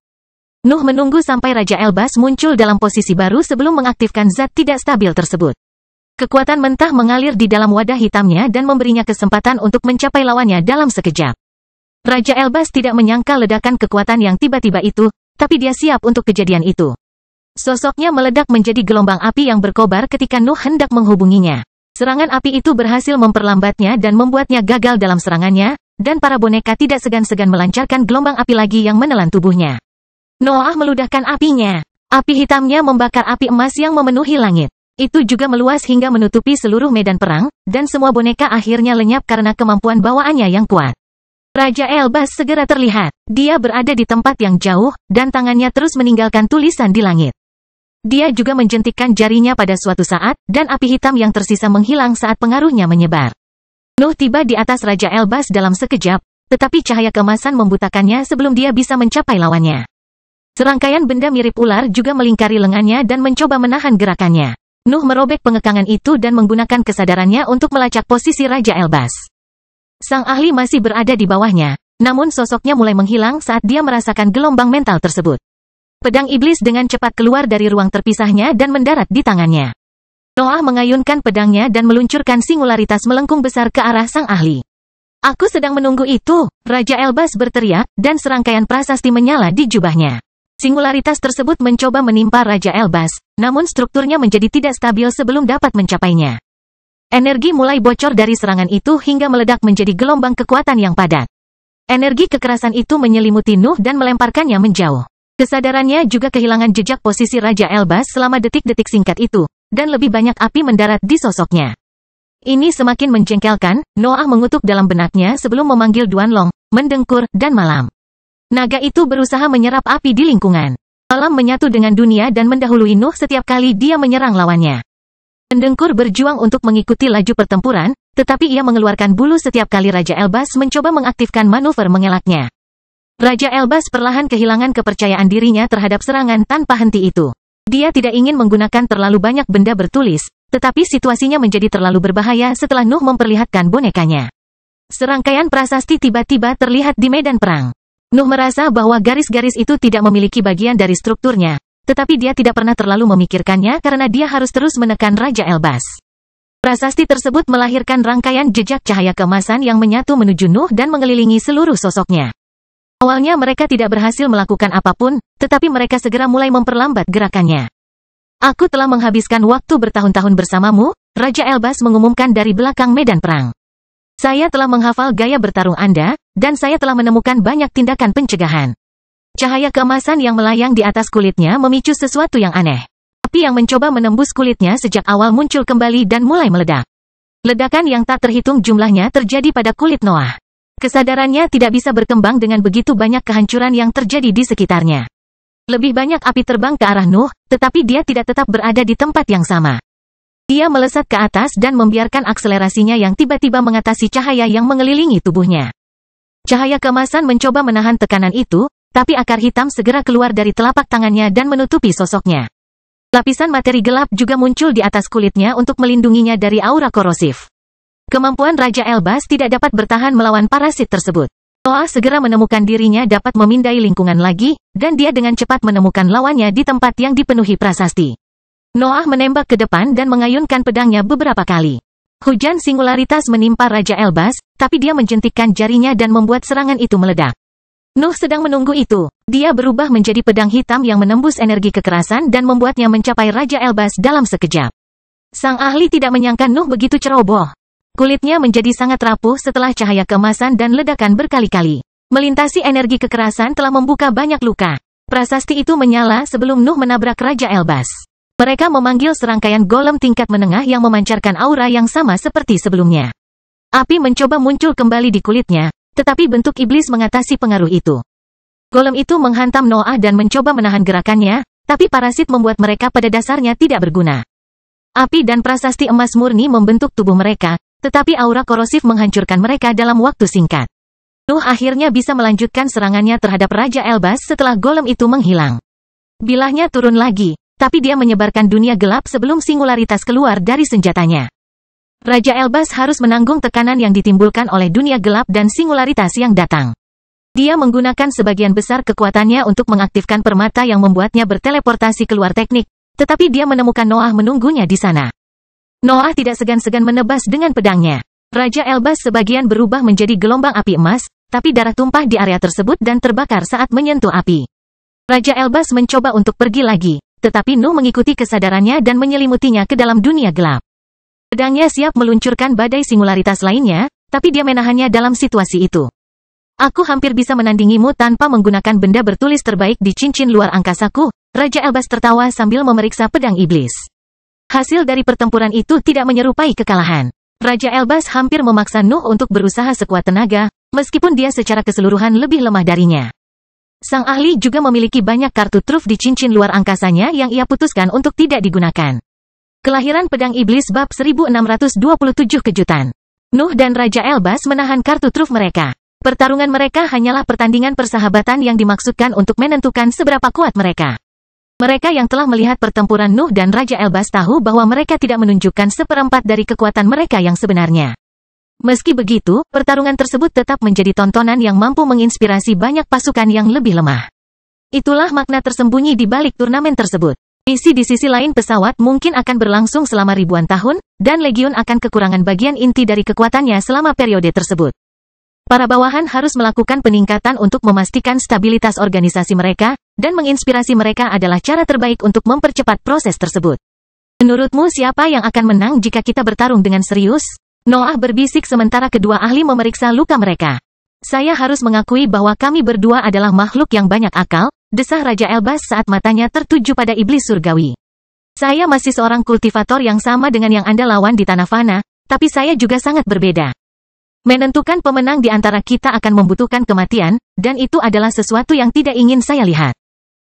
Nuh menunggu sampai Raja Elbas muncul dalam posisi baru sebelum mengaktifkan zat tidak stabil tersebut. Kekuatan mentah mengalir di dalam wadah hitamnya dan memberinya kesempatan untuk mencapai lawannya dalam sekejap. Raja Elbas tidak menyangka ledakan kekuatan yang tiba-tiba itu, tapi dia siap untuk kejadian itu. Sosoknya meledak menjadi gelombang api yang berkobar ketika Nuh hendak menghubunginya. Serangan api itu berhasil memperlambatnya dan membuatnya gagal dalam serangannya, dan para boneka tidak segan-segan melancarkan gelombang api lagi yang menelan tubuhnya. Noah meludahkan apinya. Api hitamnya membakar api emas yang memenuhi langit. Itu juga meluas hingga menutupi seluruh medan perang, dan semua boneka akhirnya lenyap karena kemampuan bawaannya yang kuat. Raja Elbas segera terlihat. Dia berada di tempat yang jauh, dan tangannya terus meninggalkan tulisan di langit. Dia juga menjentikkan jarinya pada suatu saat, dan api hitam yang tersisa menghilang saat pengaruhnya menyebar. Nuh tiba di atas Raja Elbas dalam sekejap, tetapi cahaya keemasan membutakannya sebelum dia bisa mencapai lawannya. Serangkaian benda mirip ular juga melingkari lengannya dan mencoba menahan gerakannya. Nuh merobek pengekangan itu dan menggunakan kesadarannya untuk melacak posisi Raja Elbas. Sang ahli masih berada di bawahnya, namun sosoknya mulai menghilang saat dia merasakan gelombang mental tersebut. Pedang iblis dengan cepat keluar dari ruang terpisahnya dan mendarat di tangannya. Noah mengayunkan pedangnya dan meluncurkan singularitas melengkung besar ke arah sang ahli. Aku sedang menunggu itu, Raja Elbas berteriak, dan serangkaian prasasti menyala di jubahnya. Singularitas tersebut mencoba menimpa Raja Elbas, namun strukturnya menjadi tidak stabil sebelum dapat mencapainya. Energi mulai bocor dari serangan itu hingga meledak menjadi gelombang kekuatan yang padat. Energi kekerasan itu menyelimuti Nuh dan melemparkannya menjauh. Kesadarannya juga kehilangan jejak posisi Raja Elbas selama detik-detik singkat itu, dan lebih banyak api mendarat di sosoknya. Ini semakin menjengkelkan, Noah mengutuk dalam benaknya sebelum memanggil Duan Long, mendengkur, dan malam. Naga itu berusaha menyerap api di lingkungan. Malam menyatu dengan dunia dan mendahului Nuh setiap kali dia menyerang lawannya. Mendengkur berjuang untuk mengikuti laju pertempuran, tetapi ia mengeluarkan bulu setiap kali Raja Elbas mencoba mengaktifkan manuver mengelaknya. Raja Elbas perlahan kehilangan kepercayaan dirinya terhadap serangan tanpa henti itu. Dia tidak ingin menggunakan terlalu banyak benda bertulis, tetapi situasinya menjadi terlalu berbahaya setelah Nuh memperlihatkan bonekanya. Serangkaian prasasti tiba-tiba terlihat di medan perang. Nuh merasa bahwa garis-garis itu tidak memiliki bagian dari strukturnya, tetapi dia tidak pernah terlalu memikirkannya karena dia harus terus menekan Raja Elbas. Prasasti tersebut melahirkan rangkaian jejak cahaya keemasan yang menyatu menuju Nuh dan mengelilingi seluruh sosoknya. Awalnya mereka tidak berhasil melakukan apapun, tetapi mereka segera mulai memperlambat gerakannya. Aku telah menghabiskan waktu bertahun-tahun bersamamu, Raja Elbas mengumumkan dari belakang medan perang. Saya telah menghafal gaya bertarung Anda, dan saya telah menemukan banyak tindakan pencegahan. Cahaya keemasan yang melayang di atas kulitnya memicu sesuatu yang aneh. Api yang mencoba menembus kulitnya sejak awal muncul kembali dan mulai meledak. Ledakan yang tak terhitung jumlahnya terjadi pada kulit Noah. Kesadarannya tidak bisa berkembang dengan begitu banyak kehancuran yang terjadi di sekitarnya. Lebih banyak api terbang ke arah Nuh, tetapi dia tidak tetap berada di tempat yang sama. Dia melesat ke atas dan membiarkan akselerasinya yang tiba-tiba mengatasi cahaya yang mengelilingi tubuhnya. Cahaya keemasan mencoba menahan tekanan itu, tapi akar hitam segera keluar dari telapak tangannya dan menutupi sosoknya. Lapisan materi gelap juga muncul di atas kulitnya untuk melindunginya dari aura korosif. Kemampuan Raja Elbas tidak dapat bertahan melawan parasit tersebut. Noah segera menemukan dirinya dapat memindai lingkungan lagi, dan dia dengan cepat menemukan lawannya di tempat yang dipenuhi prasasti. Noah menembak ke depan dan mengayunkan pedangnya beberapa kali. Hujan singularitas menimpa Raja Elbas, tapi dia menjentikkan jarinya dan membuat serangan itu meledak. Nuh sedang menunggu itu. Dia berubah menjadi pedang hitam yang menembus energi kekerasan dan membuatnya mencapai Raja Elbas dalam sekejap. Sang ahli tidak menyangka Nuh begitu ceroboh. Kulitnya menjadi sangat rapuh setelah cahaya keemasan dan ledakan berkali-kali. Melintasi energi kekerasan telah membuka banyak luka. Prasasti itu menyala sebelum Nuh menabrak Raja Elbas. Mereka memanggil serangkaian golem tingkat menengah yang memancarkan aura yang sama seperti sebelumnya. Api mencoba muncul kembali di kulitnya, tetapi bentuk iblis mengatasi pengaruh itu. Golem itu menghantam Noah dan mencoba menahan gerakannya, tapi parasit membuat mereka pada dasarnya tidak berguna. Api dan prasasti emas murni membentuk tubuh mereka, tetapi aura korosif menghancurkan mereka dalam waktu singkat. Nuh akhirnya bisa melanjutkan serangannya terhadap Raja Elbas setelah golem itu menghilang. Bilahnya turun lagi, tapi dia menyebarkan dunia gelap sebelum singularitas keluar dari senjatanya. Raja Elbas harus menanggung tekanan yang ditimbulkan oleh dunia gelap dan singularitas yang datang. Dia menggunakan sebagian besar kekuatannya untuk mengaktifkan permata yang membuatnya berteleportasi keluar teknik, tetapi dia menemukan Noah menunggunya di sana. Noah tidak segan-segan menebas dengan pedangnya. Raja Elbas sebagian berubah menjadi gelombang api emas, tapi darah tumpah di area tersebut dan terbakar saat menyentuh api. Raja Elbas mencoba untuk pergi lagi, tetapi Nuh mengikuti kesadarannya dan menyelimutinya ke dalam dunia gelap. Pedangnya siap meluncurkan badai singularitas lainnya, tapi dia menahannya dalam situasi itu. Aku hampir bisa menandingimu tanpa menggunakan benda bertulis terbaik di cincin luar angkasaku, Raja Elbas tertawa sambil memeriksa pedang iblis. Hasil dari pertempuran itu tidak menyerupai kekalahan. Raja Elbas hampir memaksa Nuh untuk berusaha sekuat tenaga, meskipun dia secara keseluruhan lebih lemah darinya. Sang ahli juga memiliki banyak kartu truf di cincin luar angkasanya yang ia putuskan untuk tidak digunakan. Kelahiran Pedang Iblis bab 1627 kejutan. Nuh dan Raja Elbas menahan kartu truf mereka. Pertarungan mereka hanyalah pertandingan persahabatan yang dimaksudkan untuk menentukan seberapa kuat mereka. Mereka yang telah melihat pertempuran Nuh dan Raja Elbas tahu bahwa mereka tidak menunjukkan seperempat dari kekuatan mereka yang sebenarnya. Meski begitu, pertarungan tersebut tetap menjadi tontonan yang mampu menginspirasi banyak pasukan yang lebih lemah. Itulah makna tersembunyi di balik turnamen tersebut. Misi di sisi lain pesawat mungkin akan berlangsung selama ribuan tahun, dan Legiun akan kekurangan bagian inti dari kekuatannya selama periode tersebut. Para bawahan harus melakukan peningkatan untuk memastikan stabilitas organisasi mereka, dan menginspirasi mereka adalah cara terbaik untuk mempercepat proses tersebut. Menurutmu siapa yang akan menang jika kita bertarung dengan serius? Noah berbisik sementara kedua ahli memeriksa luka mereka. Saya harus mengakui bahwa kami berdua adalah makhluk yang banyak akal, desah Raja Elbas saat matanya tertuju pada iblis surgawi. Saya masih seorang kultivator yang sama dengan yang Anda lawan di Tanah Fana, tapi saya juga sangat berbeda. Menentukan pemenang di antara kita akan membutuhkan kematian, dan itu adalah sesuatu yang tidak ingin saya lihat.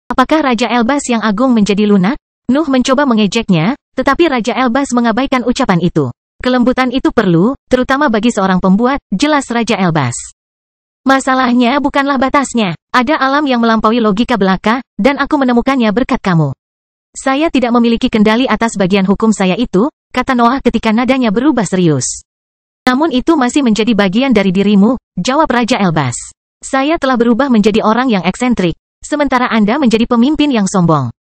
Apakah Raja Elbas yang agung menjadi lunak? Nuh mencoba mengejeknya, tetapi Raja Elbas mengabaikan ucapan itu. Kelembutan itu perlu, terutama bagi seorang pembuat, jelas Raja Elbas. Masalahnya bukanlah batasnya. Ada alam yang melampaui logika belaka, dan aku menemukannya berkat kamu. Saya tidak memiliki kendali atas bagian hukum saya itu, kata Noah ketika nadanya berubah serius. Namun itu masih menjadi bagian dari dirimu, jawab Raja Elbas. Saya telah berubah menjadi orang yang eksentrik, sementara Anda menjadi pemimpin yang sombong.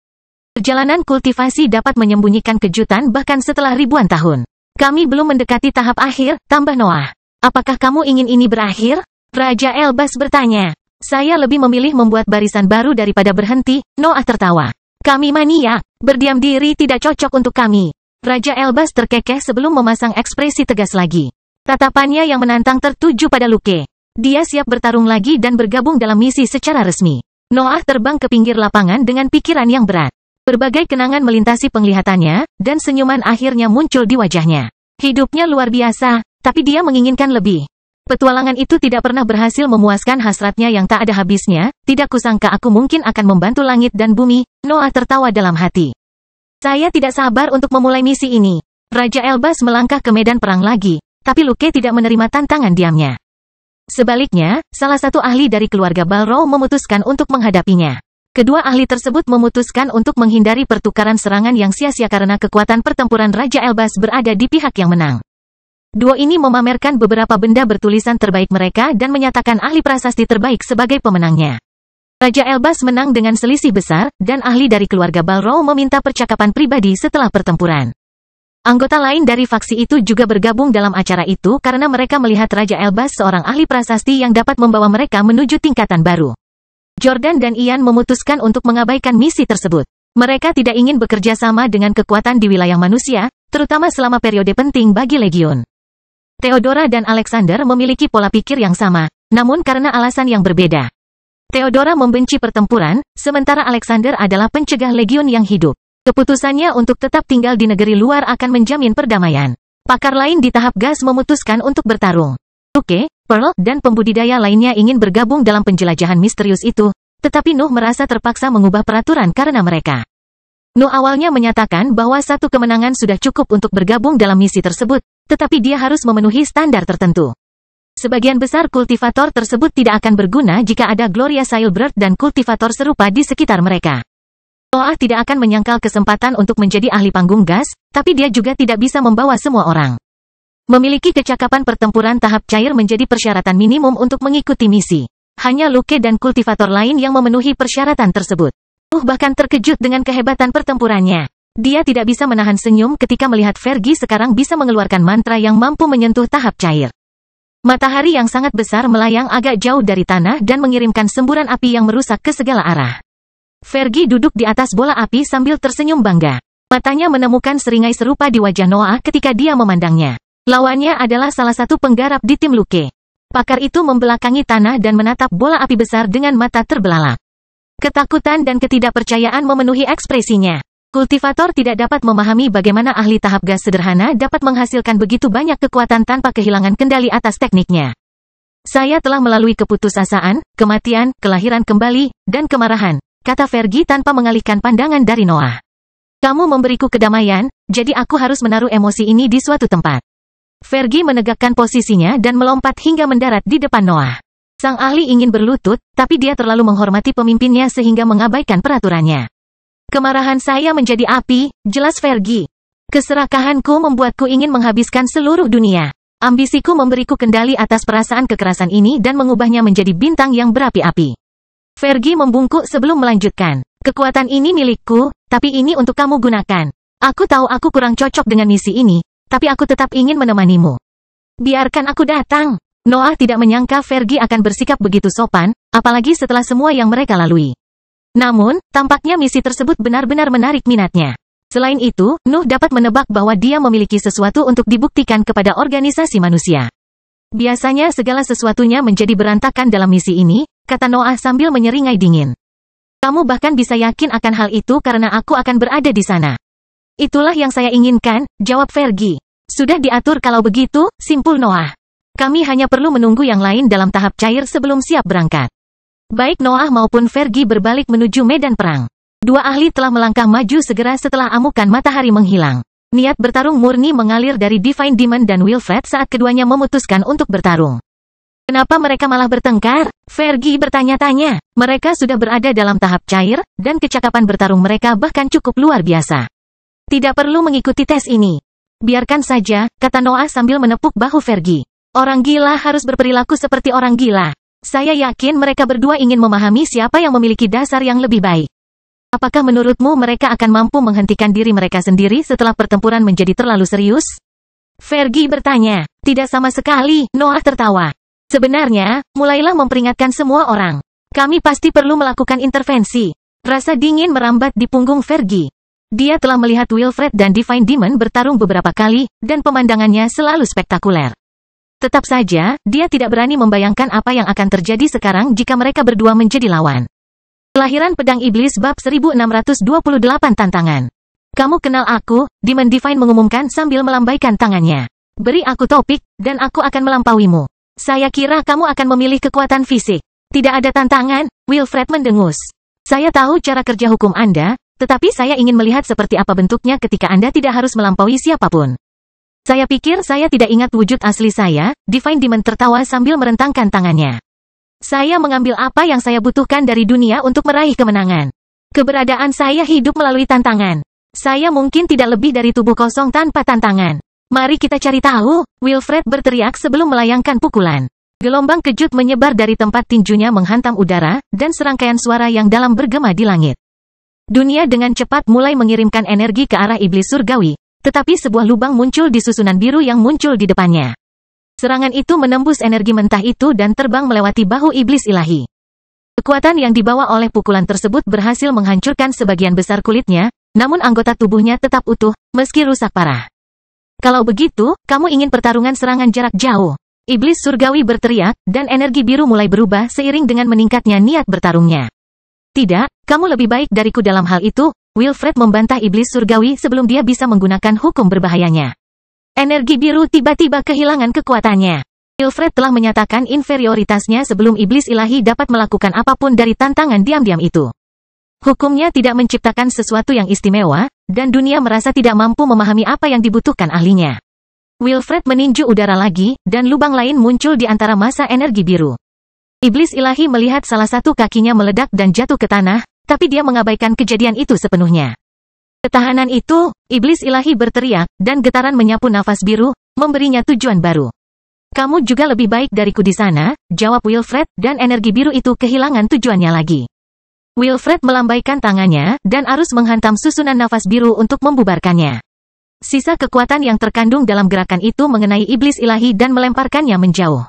Perjalanan kultivasi dapat menyembunyikan kejutan bahkan setelah ribuan tahun. Kami belum mendekati tahap akhir, tambah Noah. Apakah kamu ingin ini berakhir? Raja Elbas bertanya. Saya lebih memilih membuat barisan baru daripada berhenti, Noah tertawa. Kami mania, berdiam diri tidak cocok untuk kami. Raja Elbas terkekeh sebelum memasang ekspresi tegas lagi. Tatapannya yang menantang tertuju pada Luke. Dia siap bertarung lagi dan bergabung dalam misi secara resmi. Noah terbang ke pinggir lapangan dengan pikiran yang berat. Berbagai kenangan melintasi penglihatannya, dan senyuman akhirnya muncul di wajahnya. Hidupnya luar biasa, tapi dia menginginkan lebih. Petualangan itu tidak pernah berhasil memuaskan hasratnya yang tak ada habisnya. Tidak kusangka aku mungkin akan membantu langit dan bumi, Noah tertawa dalam hati. Saya tidak sabar untuk memulai misi ini. Raja Elbas melangkah ke medan perang lagi. Tapi Luke tidak menerima tantangan diamnya. Sebaliknya, salah satu ahli dari keluarga Balrog memutuskan untuk menghadapinya. Kedua ahli tersebut memutuskan untuk menghindari pertukaran serangan yang sia-sia karena kekuatan pertempuran Raja Elbas berada di pihak yang menang. Duo ini memamerkan beberapa benda bertulisan terbaik mereka dan menyatakan ahli prasasti terbaik sebagai pemenangnya. Raja Elbas menang dengan selisih besar, dan ahli dari keluarga Balrog meminta percakapan pribadi setelah pertempuran. Anggota lain dari faksi itu juga bergabung dalam acara itu karena mereka melihat Raja Elbas seorang ahli prasasti yang dapat membawa mereka menuju tingkatan baru. Jordan dan Ian memutuskan untuk mengabaikan misi tersebut. Mereka tidak ingin bekerja sama dengan kekuatan di wilayah manusia, terutama selama periode penting bagi Legion. Theodora dan Alexander memiliki pola pikir yang sama, namun karena alasan yang berbeda. Theodora membenci pertempuran, sementara Alexander adalah pencegah Legion yang hidup. Keputusannya untuk tetap tinggal di negeri luar akan menjamin perdamaian. Pakar lain di tahap gas memutuskan untuk bertarung. Luke, Pearl, dan pembudidaya lainnya ingin bergabung dalam penjelajahan misterius itu, tetapi Nuh merasa terpaksa mengubah peraturan karena mereka. Nuh awalnya menyatakan bahwa satu kemenangan sudah cukup untuk bergabung dalam misi tersebut, tetapi dia harus memenuhi standar tertentu. Sebagian besar kultivator tersebut tidak akan berguna jika ada Gloria Sailbird dan kultivator serupa di sekitar mereka. Noah tidak akan menyangkal kesempatan untuk menjadi ahli panggung gas, tapi dia juga tidak bisa membawa semua orang. Memiliki kecakapan pertempuran tahap cair menjadi persyaratan minimum untuk mengikuti misi. Hanya Luke dan kultivator lain yang memenuhi persyaratan tersebut. Bahkan terkejut dengan kehebatan pertempurannya. Dia tidak bisa menahan senyum ketika melihat Fergie sekarang bisa mengeluarkan mantra yang mampu menyentuh tahap cair. Matahari yang sangat besar melayang agak jauh dari tanah dan mengirimkan semburan api yang merusak ke segala arah. Fergie duduk di atas bola api sambil tersenyum bangga. Matanya menemukan seringai serupa di wajah Noah ketika dia memandangnya. Lawannya adalah salah satu penggarap di tim Luke. Pakar itu membelakangi tanah dan menatap bola api besar dengan mata terbelalak. Ketakutan dan ketidakpercayaan memenuhi ekspresinya. Kultivator tidak dapat memahami bagaimana ahli tahap gas sederhana dapat menghasilkan begitu banyak kekuatan tanpa kehilangan kendali atas tekniknya. Saya telah melalui keputusasaan, kematian, kelahiran kembali, dan kemarahan, kata Fergie tanpa mengalihkan pandangan dari Noah. Kamu memberiku kedamaian, jadi aku harus menaruh emosi ini di suatu tempat. Fergie menegakkan posisinya dan melompat hingga mendarat di depan Noah. Sang ahli ingin berlutut, tapi dia terlalu menghormati pemimpinnya sehingga mengabaikan peraturannya. Kemarahan saya menjadi api, jelas Fergie. Keserakahanku membuatku ingin menghabiskan seluruh dunia. Ambisiku memberiku kendali atas perasaan kekerasan ini dan mengubahnya menjadi bintang yang berapi-api. Fergie membungkuk sebelum melanjutkan. Kekuatan ini milikku, tapi ini untuk kamu gunakan. Aku tahu aku kurang cocok dengan misi ini, tapi aku tetap ingin menemanimu. Biarkan aku datang. Noah tidak menyangka Fergie akan bersikap begitu sopan, apalagi setelah semua yang mereka lalui. Namun, tampaknya misi tersebut benar-benar menarik minatnya. Selain itu, Nuh dapat menebak bahwa dia memiliki sesuatu untuk dibuktikan kepada organisasi manusia. Biasanya segala sesuatunya menjadi berantakan dalam misi ini, kata Noah sambil menyeringai dingin. Kamu bahkan bisa yakin akan hal itu karena aku akan berada di sana. Itulah yang saya inginkan, jawab Fergie. Sudah diatur kalau begitu, simpul Noah. Kami hanya perlu menunggu yang lain dalam tahap cair sebelum siap berangkat. Baik Noah maupun Fergie berbalik menuju medan perang. Dua ahli telah melangkah maju segera setelah amukan matahari menghilang. Niat bertarung murni mengalir dari Divine Demon dan Wilfred saat keduanya memutuskan untuk bertarung. Kenapa mereka malah bertengkar? Fergie bertanya-tanya. Mereka sudah berada dalam tahap cair, dan kecakapan bertarung mereka bahkan cukup luar biasa. Tidak perlu mengikuti tes ini. Biarkan saja, kata Noah sambil menepuk bahu Fergie. Orang gila harus berperilaku seperti orang gila. Saya yakin mereka berdua ingin memahami siapa yang memiliki dasar yang lebih baik. Apakah menurutmu mereka akan mampu menghentikan diri mereka sendiri setelah pertempuran menjadi terlalu serius? Fergie bertanya. Tidak sama sekali, Noah tertawa. Sebenarnya, mulailah memperingatkan semua orang. Kami pasti perlu melakukan intervensi. Rasa dingin merambat di punggung Fergie. Dia telah melihat Wilfred dan Divine Demon bertarung beberapa kali, dan pemandangannya selalu spektakuler. Tetap saja, dia tidak berani membayangkan apa yang akan terjadi sekarang jika mereka berdua menjadi lawan. Kelahiran Pedang Iblis bab 1628 tantangan. Kamu kenal aku, Demon Divine mengumumkan sambil melambaikan tangannya. Beri aku topik, dan aku akan melampauimu. Saya kira kamu akan memilih kekuatan fisik. Tidak ada tantangan, Wilfred mendengus. Saya tahu cara kerja hukum Anda, tetapi saya ingin melihat seperti apa bentuknya ketika Anda tidak harus melampaui siapapun. Saya pikir saya tidak ingat wujud asli saya, Divine Demon tertawa sambil merentangkan tangannya. Saya mengambil apa yang saya butuhkan dari dunia untuk meraih kemenangan. Keberadaan saya hidup melalui tantangan. Saya mungkin tidak lebih dari tubuh kosong tanpa tantangan. Mari kita cari tahu, Wilfred berteriak sebelum melayangkan pukulan. Gelombang kejut menyebar dari tempat tinjunya menghantam udara, dan serangkaian suara yang dalam bergema di langit. Dunia dengan cepat mulai mengirimkan energi ke arah iblis surgawi. Tetapi sebuah lubang muncul di susunan biru yang muncul di depannya. Serangan itu menembus energi mentah itu dan terbang melewati bahu iblis ilahi. Kekuatan yang dibawa oleh pukulan tersebut berhasil menghancurkan sebagian besar kulitnya, namun anggota tubuhnya tetap utuh, meski rusak parah. Kalau begitu, kamu ingin pertarungan serangan jarak jauh. Iblis surgawi berteriak, dan energi biru mulai berubah seiring dengan meningkatnya niat bertarungnya. Tidak, kamu lebih baik dariku dalam hal itu, Wilfred membantah iblis surgawi sebelum dia bisa menggunakan hukum berbahayanya. Energi biru tiba-tiba kehilangan kekuatannya. Wilfred telah menyatakan inferioritasnya sebelum iblis ilahi dapat melakukan apapun dari tantangan diam-diam itu. Hukumnya tidak menciptakan sesuatu yang istimewa, dan dunia merasa tidak mampu memahami apa yang dibutuhkan ahlinya. Wilfred meninju udara lagi, dan lubang lain muncul di antara massa energi biru. Iblis ilahi melihat salah satu kakinya meledak dan jatuh ke tanah, tapi dia mengabaikan kejadian itu sepenuhnya. Ketahanan itu, iblis ilahi berteriak, dan getaran menyapu nafas biru, memberinya tujuan baru. Kamu juga lebih baik dariku di sana, jawab Wilfred, dan energi biru itu kehilangan tujuannya lagi. Wilfred melambaikan tangannya, dan arus menghantam susunan nafas biru untuk membubarkannya. Sisa kekuatan yang terkandung dalam gerakan itu mengenai iblis ilahi dan melemparkannya menjauh.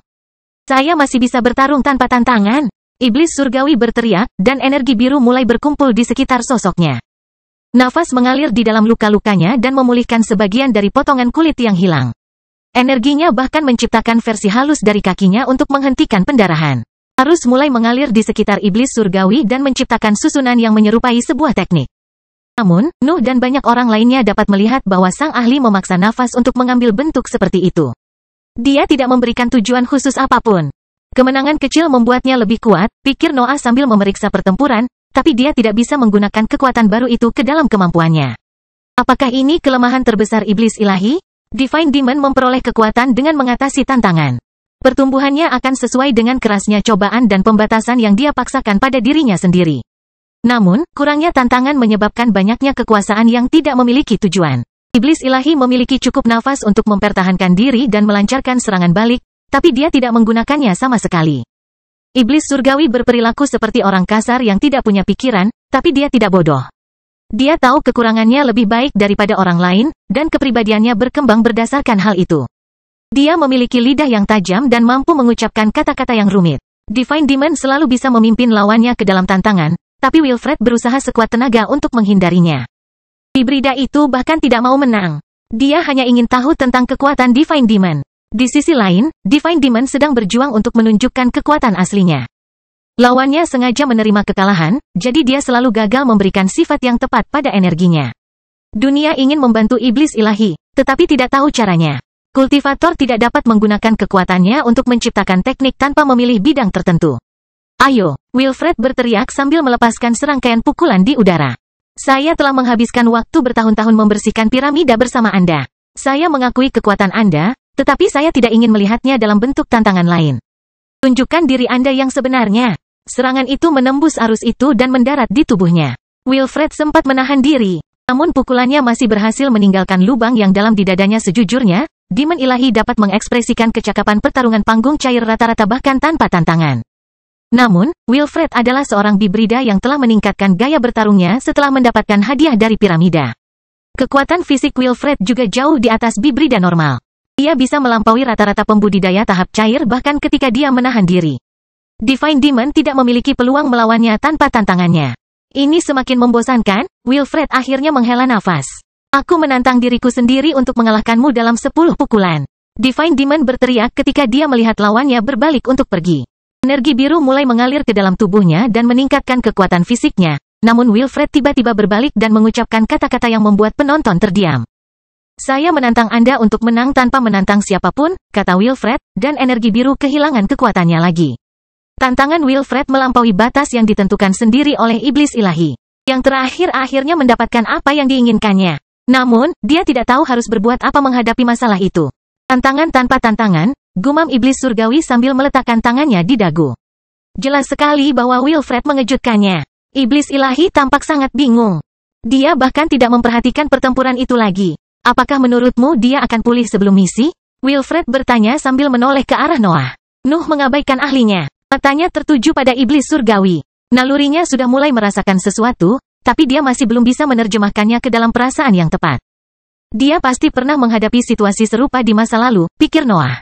Saya masih bisa bertarung tanpa tantangan. Iblis surgawi berteriak, dan energi biru mulai berkumpul di sekitar sosoknya. Nafas mengalir di dalam luka-lukanya dan memulihkan sebagian dari potongan kulit yang hilang. Energinya bahkan menciptakan versi halus dari kakinya untuk menghentikan pendarahan. Arus mulai mengalir di sekitar iblis surgawi dan menciptakan susunan yang menyerupai sebuah teknik. Namun, Nuh dan banyak orang lainnya dapat melihat bahwa sang ahli memaksa nafas untuk mengambil bentuk seperti itu. Dia tidak memberikan tujuan khusus apapun. Kemenangan kecil membuatnya lebih kuat, pikir Noah sambil memeriksa pertempuran, tapi dia tidak bisa menggunakan kekuatan baru itu ke dalam kemampuannya. Apakah ini kelemahan terbesar iblis ilahi? Divine Demon memperoleh kekuatan dengan mengatasi tantangan. Pertumbuhannya akan sesuai dengan kerasnya cobaan dan pembatasan yang dia paksakan pada dirinya sendiri. Namun, kurangnya tantangan menyebabkan banyaknya kekuasaan yang tidak memiliki tujuan. Iblis ilahi memiliki cukup nafas untuk mempertahankan diri dan melancarkan serangan balik, tapi dia tidak menggunakannya sama sekali. Iblis surgawi berperilaku seperti orang kasar yang tidak punya pikiran, tapi dia tidak bodoh. Dia tahu kekurangannya lebih baik daripada orang lain, dan kepribadiannya berkembang berdasarkan hal itu. Dia memiliki lidah yang tajam dan mampu mengucapkan kata-kata yang rumit. Divine Demon selalu bisa memimpin lawannya ke dalam tantangan, tapi Wilfred berusaha sekuat tenaga untuk menghindarinya. Hibrida itu bahkan tidak mau menang. Dia hanya ingin tahu tentang kekuatan Divine Demon. Di sisi lain, Divine Demon sedang berjuang untuk menunjukkan kekuatan aslinya. Lawannya sengaja menerima kekalahan, jadi dia selalu gagal memberikan sifat yang tepat pada energinya. Dunia ingin membantu iblis ilahi, tetapi tidak tahu caranya. Kultivator tidak dapat menggunakan kekuatannya untuk menciptakan teknik tanpa memilih bidang tertentu. Ayo, Wilfred berteriak sambil melepaskan serangkaian pukulan di udara. Saya telah menghabiskan waktu bertahun-tahun membersihkan piramida bersama Anda. Saya mengakui kekuatan Anda, tetapi saya tidak ingin melihatnya dalam bentuk tantangan lain. Tunjukkan diri Anda yang sebenarnya. Serangan itu menembus arus itu dan mendarat di tubuhnya. Wilfred sempat menahan diri, namun pukulannya masih berhasil meninggalkan lubang yang dalam di dadanya. Sejujurnya, Demon Ilahi dapat mengekspresikan kecakapan pertarungan panggung cair rata-rata bahkan tanpa tantangan. Namun, Wilfred adalah seorang bibrida yang telah meningkatkan gaya bertarungnya setelah mendapatkan hadiah dari piramida. Kekuatan fisik Wilfred juga jauh di atas bibrida normal. Ia bisa melampaui rata-rata pembudidaya tahap cair bahkan ketika dia menahan diri. Divine Demon tidak memiliki peluang melawannya tanpa tantangannya. Ini semakin membosankan. Wilfred akhirnya menghela nafas. Aku menantang diriku sendiri untuk mengalahkanmu dalam 10 pukulan. Divine Demon berteriak ketika dia melihat lawannya berbalik untuk pergi. Energi biru mulai mengalir ke dalam tubuhnya dan meningkatkan kekuatan fisiknya. Namun Wilfred tiba-tiba berbalik dan mengucapkan kata-kata yang membuat penonton terdiam. Saya menantang Anda untuk menang tanpa menantang siapapun, kata Wilfred, dan energi biru kehilangan kekuatannya lagi. Tantangan Wilfred melampaui batas yang ditentukan sendiri oleh iblis ilahi. Yang terakhir akhirnya mendapatkan apa yang diinginkannya. Namun, dia tidak tahu harus berbuat apa menghadapi masalah itu. Tantangan tanpa tantangan, gumam iblis surgawi sambil meletakkan tangannya di dagu. Jelas sekali bahwa Wilfred mengejutkannya. Iblis ilahi tampak sangat bingung. Dia bahkan tidak memperhatikan pertempuran itu lagi. Apakah menurutmu dia akan pulih sebelum misi? Wilfred bertanya sambil menoleh ke arah Noah. Nuh mengabaikan ahlinya. Matanya tertuju pada iblis surgawi. Nalurinya sudah mulai merasakan sesuatu, tapi dia masih belum bisa menerjemahkannya ke dalam perasaan yang tepat. Dia pasti pernah menghadapi situasi serupa di masa lalu, pikir Noah.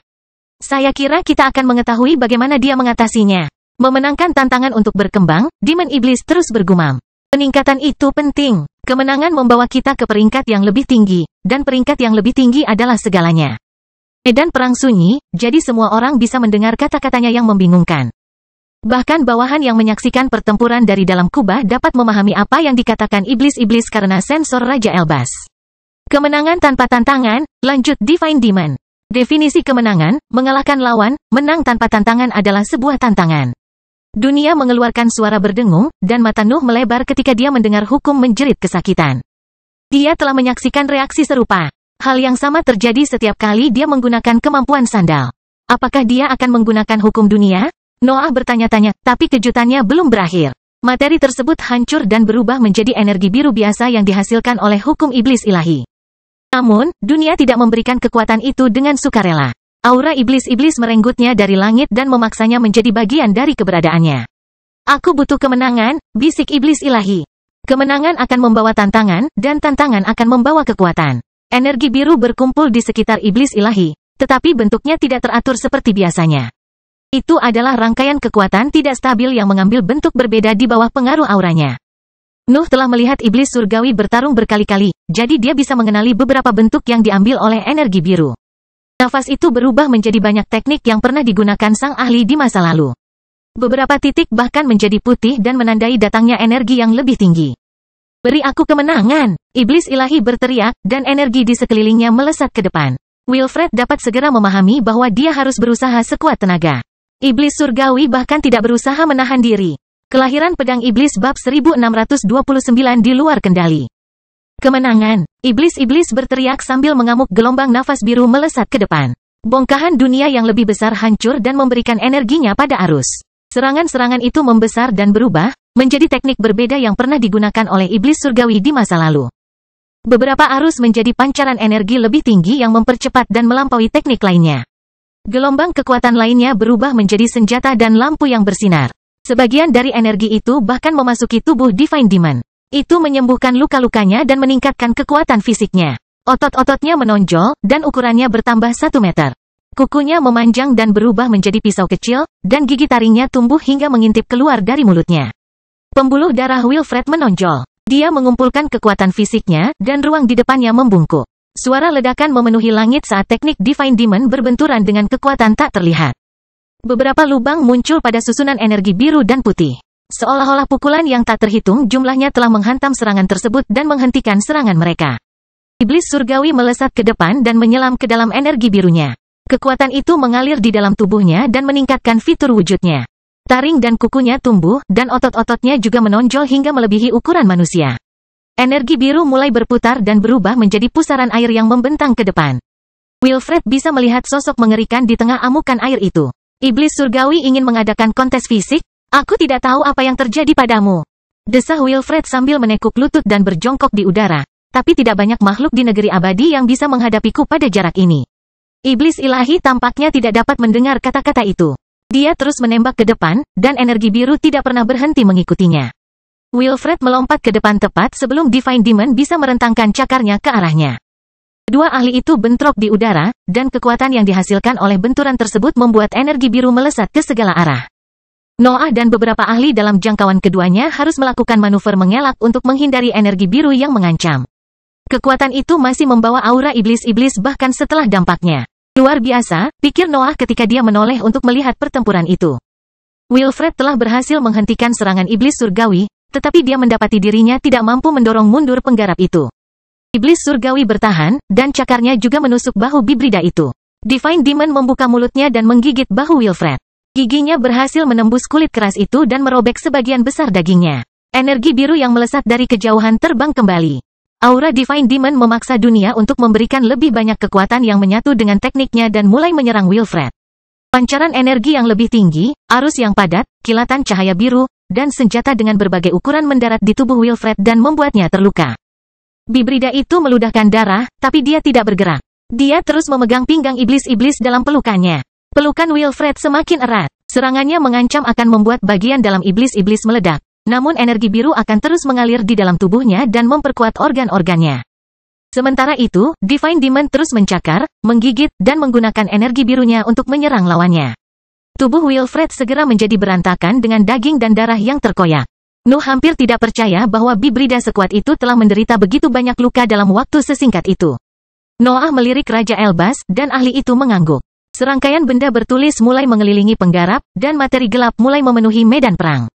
Saya kira kita akan mengetahui bagaimana dia mengatasinya. Memenangkan tantangan untuk berkembang, Demon Iblis terus bergumam. Peningkatan itu penting. Kemenangan membawa kita ke peringkat yang lebih tinggi, dan peringkat yang lebih tinggi adalah segalanya. Medan perang sunyi, jadi semua orang bisa mendengar kata-katanya yang membingungkan. Bahkan bawahan yang menyaksikan pertempuran dari dalam kubah dapat memahami apa yang dikatakan iblis-iblis karena sensor Raja Elbas. Kemenangan tanpa tantangan, lanjut Divine Demon. Definisi kemenangan, mengalahkan lawan, menang tanpa tantangan adalah sebuah tantangan. Dunia mengeluarkan suara berdengung, dan mata Nuh melebar ketika dia mendengar hukum menjerit kesakitan. Dia telah menyaksikan reaksi serupa. Hal yang sama terjadi setiap kali dia menggunakan kemampuan sandal. Apakah dia akan menggunakan hukum dunia? Noah bertanya-tanya, tapi kejutannya belum berakhir. Materi tersebut hancur dan berubah menjadi energi biru biasa yang dihasilkan oleh hukum iblis ilahi. Namun, dunia tidak memberikan kekuatan itu dengan sukarela. Aura iblis-iblis merenggutnya dari langit dan memaksanya menjadi bagian dari keberadaannya. Aku butuh kemenangan, bisik iblis ilahi. Kemenangan akan membawa tantangan, dan tantangan akan membawa kekuatan. Energi biru berkumpul di sekitar iblis ilahi, tetapi bentuknya tidak teratur seperti biasanya. Itu adalah rangkaian kekuatan tidak stabil yang mengambil bentuk berbeda di bawah pengaruh auranya. Nuh telah melihat iblis surgawi bertarung berkali-kali, jadi dia bisa mengenali beberapa bentuk yang diambil oleh energi biru. Nafas itu berubah menjadi banyak teknik yang pernah digunakan sang ahli di masa lalu. Beberapa titik bahkan menjadi putih dan menandai datangnya energi yang lebih tinggi. Beri aku kemenangan, iblis ilahi berteriak, dan energi di sekelilingnya melesat ke depan. Wilfred dapat segera memahami bahwa dia harus berusaha sekuat tenaga. Iblis surgawi bahkan tidak berusaha menahan diri. Kelahiran pedang iblis bab 1629 di luar kendali. Kemenangan, iblis-iblis berteriak sambil mengamuk. Gelombang nafas biru melesat ke depan. Bongkahan dunia yang lebih besar hancur dan memberikan energinya pada arus. Serangan-serangan itu membesar dan berubah, menjadi teknik berbeda yang pernah digunakan oleh iblis surgawi di masa lalu. Beberapa arus menjadi pancaran energi lebih tinggi yang mempercepat dan melampaui teknik lainnya. Gelombang kekuatan lainnya berubah menjadi senjata dan lampu yang bersinar. Sebagian dari energi itu bahkan memasuki tubuh Divine Demon. Itu menyembuhkan luka-lukanya dan meningkatkan kekuatan fisiknya. Otot-ototnya menonjol, dan ukurannya bertambah 1 meter. Kukunya memanjang dan berubah menjadi pisau kecil, dan gigi taringnya tumbuh hingga mengintip keluar dari mulutnya. Pembuluh darah Wilfred menonjol. Dia mengumpulkan kekuatan fisiknya, dan ruang di depannya membungkuk. Suara ledakan memenuhi langit saat teknik Divine Demon berbenturan dengan kekuatan tak terlihat. Beberapa lubang muncul pada susunan energi biru dan putih. Seolah-olah pukulan yang tak terhitung jumlahnya telah menghantam serangan tersebut dan menghentikan serangan mereka. Iblis surgawi melesat ke depan dan menyelam ke dalam energi birunya. Kekuatan itu mengalir di dalam tubuhnya dan meningkatkan fitur wujudnya. Taring dan kukunya tumbuh, dan otot-ototnya juga menonjol hingga melebihi ukuran manusia. Energi biru mulai berputar dan berubah menjadi pusaran air yang membentang ke depan. Wilfred bisa melihat sosok mengerikan di tengah amukan air itu. Iblis surgawi ingin mengadakan kontes fisik? Aku tidak tahu apa yang terjadi padamu. Desah Wilfred sambil menekuk lutut dan berjongkok di udara. Tapi tidak banyak makhluk di negeri abadi yang bisa menghadapiku pada jarak ini. Iblis ilahi tampaknya tidak dapat mendengar kata-kata itu. Dia terus menembak ke depan, dan energi biru tidak pernah berhenti mengikutinya. Wilfred melompat ke depan tepat sebelum Divine Demon bisa merentangkan cakarnya ke arahnya. Dua ahli itu bentrok di udara, dan kekuatan yang dihasilkan oleh benturan tersebut membuat energi biru melesat ke segala arah. Noah dan beberapa ahli dalam jangkauan keduanya harus melakukan manuver mengelak untuk menghindari energi biru yang mengancam. Kekuatan itu masih membawa aura iblis-iblis bahkan setelah dampaknya. Luar biasa, pikir Noah ketika dia menoleh untuk melihat pertempuran itu. Wilfred telah berhasil menghentikan serangan iblis surgawi, tetapi dia mendapati dirinya tidak mampu mendorong mundur penggarap itu. Iblis surgawi bertahan, dan cakarnya juga menusuk bahu bibrida itu. Divine Demon membuka mulutnya dan menggigit bahu Wilfred. Giginya berhasil menembus kulit keras itu dan merobek sebagian besar dagingnya. Energi biru yang melesat dari kejauhan terbang kembali. Aura Divine Demon memaksa dunia untuk memberikan lebih banyak kekuatan yang menyatu dengan tekniknya dan mulai menyerang Wilfred. Pancaran energi yang lebih tinggi, arus yang padat, kilatan cahaya biru, dan senjata dengan berbagai ukuran mendarat di tubuh Wilfred dan membuatnya terluka. Bibrida itu meludahkan darah, tapi dia tidak bergerak. Dia terus memegang pinggang iblis-iblis dalam pelukannya. Pelukan Wilfred semakin erat. Serangannya mengancam akan membuat bagian dalam iblis-iblis meledak. Namun energi biru akan terus mengalir di dalam tubuhnya dan memperkuat organ-organnya. Sementara itu, Divine Demon terus mencakar, menggigit, dan menggunakan energi birunya untuk menyerang lawannya. Tubuh Wilfred segera menjadi berantakan dengan daging dan darah yang terkoyak. Nuh hampir tidak percaya bahwa Bibrida sekuat itu telah menderita begitu banyak luka dalam waktu sesingkat itu. Noah melirik Raja Elbas, dan ahli itu mengangguk. Serangkaian benda bertulis mulai mengelilingi penggarap, dan materi gelap mulai memenuhi medan perang.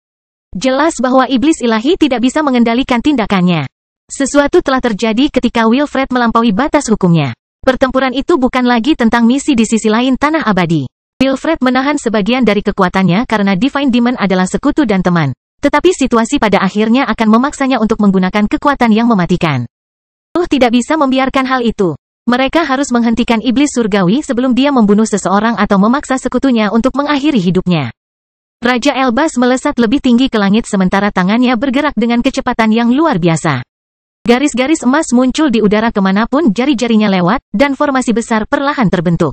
Jelas bahwa iblis ilahi tidak bisa mengendalikan tindakannya. Sesuatu telah terjadi ketika Wilfred melampaui batas hukumnya. Pertempuran itu bukan lagi tentang misi di sisi lain tanah abadi. Wilfred menahan sebagian dari kekuatannya karena Divine Demon adalah sekutu dan teman. Tetapi situasi pada akhirnya akan memaksanya untuk menggunakan kekuatan yang mematikan. Tidak bisa membiarkan hal itu. Mereka harus menghentikan iblis surgawi sebelum dia membunuh seseorang atau memaksa sekutunya untuk mengakhiri hidupnya. Raja Elbas melesat lebih tinggi ke langit sementara tangannya bergerak dengan kecepatan yang luar biasa. Garis-garis emas muncul di udara kemanapun jari-jarinya lewat, dan formasi besar perlahan terbentuk.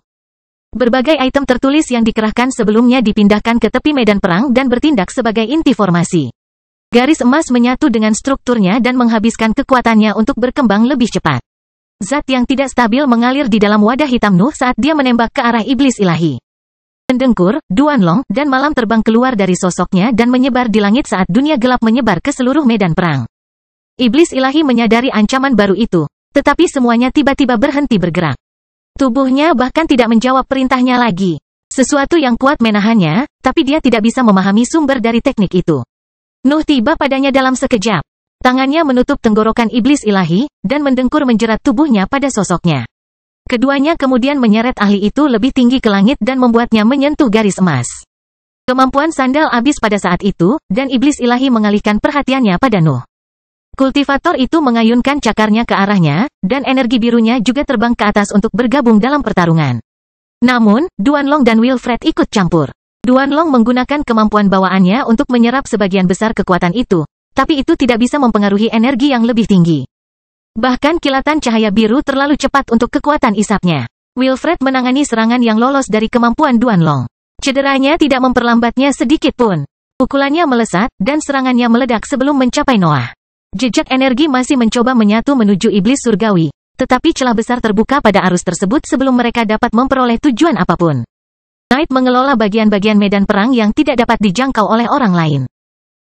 Berbagai item tertulis yang dikerahkan sebelumnya dipindahkan ke tepi medan perang dan bertindak sebagai inti formasi. Garis emas menyatu dengan strukturnya dan menghabiskan kekuatannya untuk berkembang lebih cepat. Zat yang tidak stabil mengalir di dalam wadah hitam Nuh saat dia menembak ke arah iblis ilahi. Mendengkur, Duanlong, dan malam terbang keluar dari sosoknya dan menyebar di langit saat dunia gelap menyebar ke seluruh medan perang. Iblis ilahi menyadari ancaman baru itu, tetapi semuanya tiba-tiba berhenti bergerak. Tubuhnya bahkan tidak menjawab perintahnya lagi. Sesuatu yang kuat menahannya, tapi dia tidak bisa memahami sumber dari teknik itu. Nuh tiba padanya dalam sekejap. Tangannya menutup tenggorokan iblis ilahi, dan mendengkur menjerat tubuhnya pada sosoknya. Keduanya kemudian menyeret ahli itu lebih tinggi ke langit dan membuatnya menyentuh garis emas. Kemampuan sandal habis pada saat itu, dan iblis ilahi mengalihkan perhatiannya pada Nuh. Kultivator itu mengayunkan cakarnya ke arahnya, dan energi birunya juga terbang ke atas untuk bergabung dalam pertarungan. Namun, Duanlong dan Wilfred ikut campur. Duanlong menggunakan kemampuan bawaannya untuk menyerap sebagian besar kekuatan itu, tapi itu tidak bisa mempengaruhi energi yang lebih tinggi. Bahkan kilatan cahaya biru terlalu cepat untuk kekuatan isapnya. Wilfred menangani serangan yang lolos dari kemampuan Duanlong. Cederanya tidak memperlambatnya sedikit pun. Pukulannya melesat, dan serangannya meledak sebelum mencapai Noah. Jejak energi masih mencoba menyatu menuju iblis surgawi, tetapi celah besar terbuka pada arus tersebut sebelum mereka dapat memperoleh tujuan apapun. Knight mengelola bagian-bagian medan perang yang tidak dapat dijangkau oleh orang lain.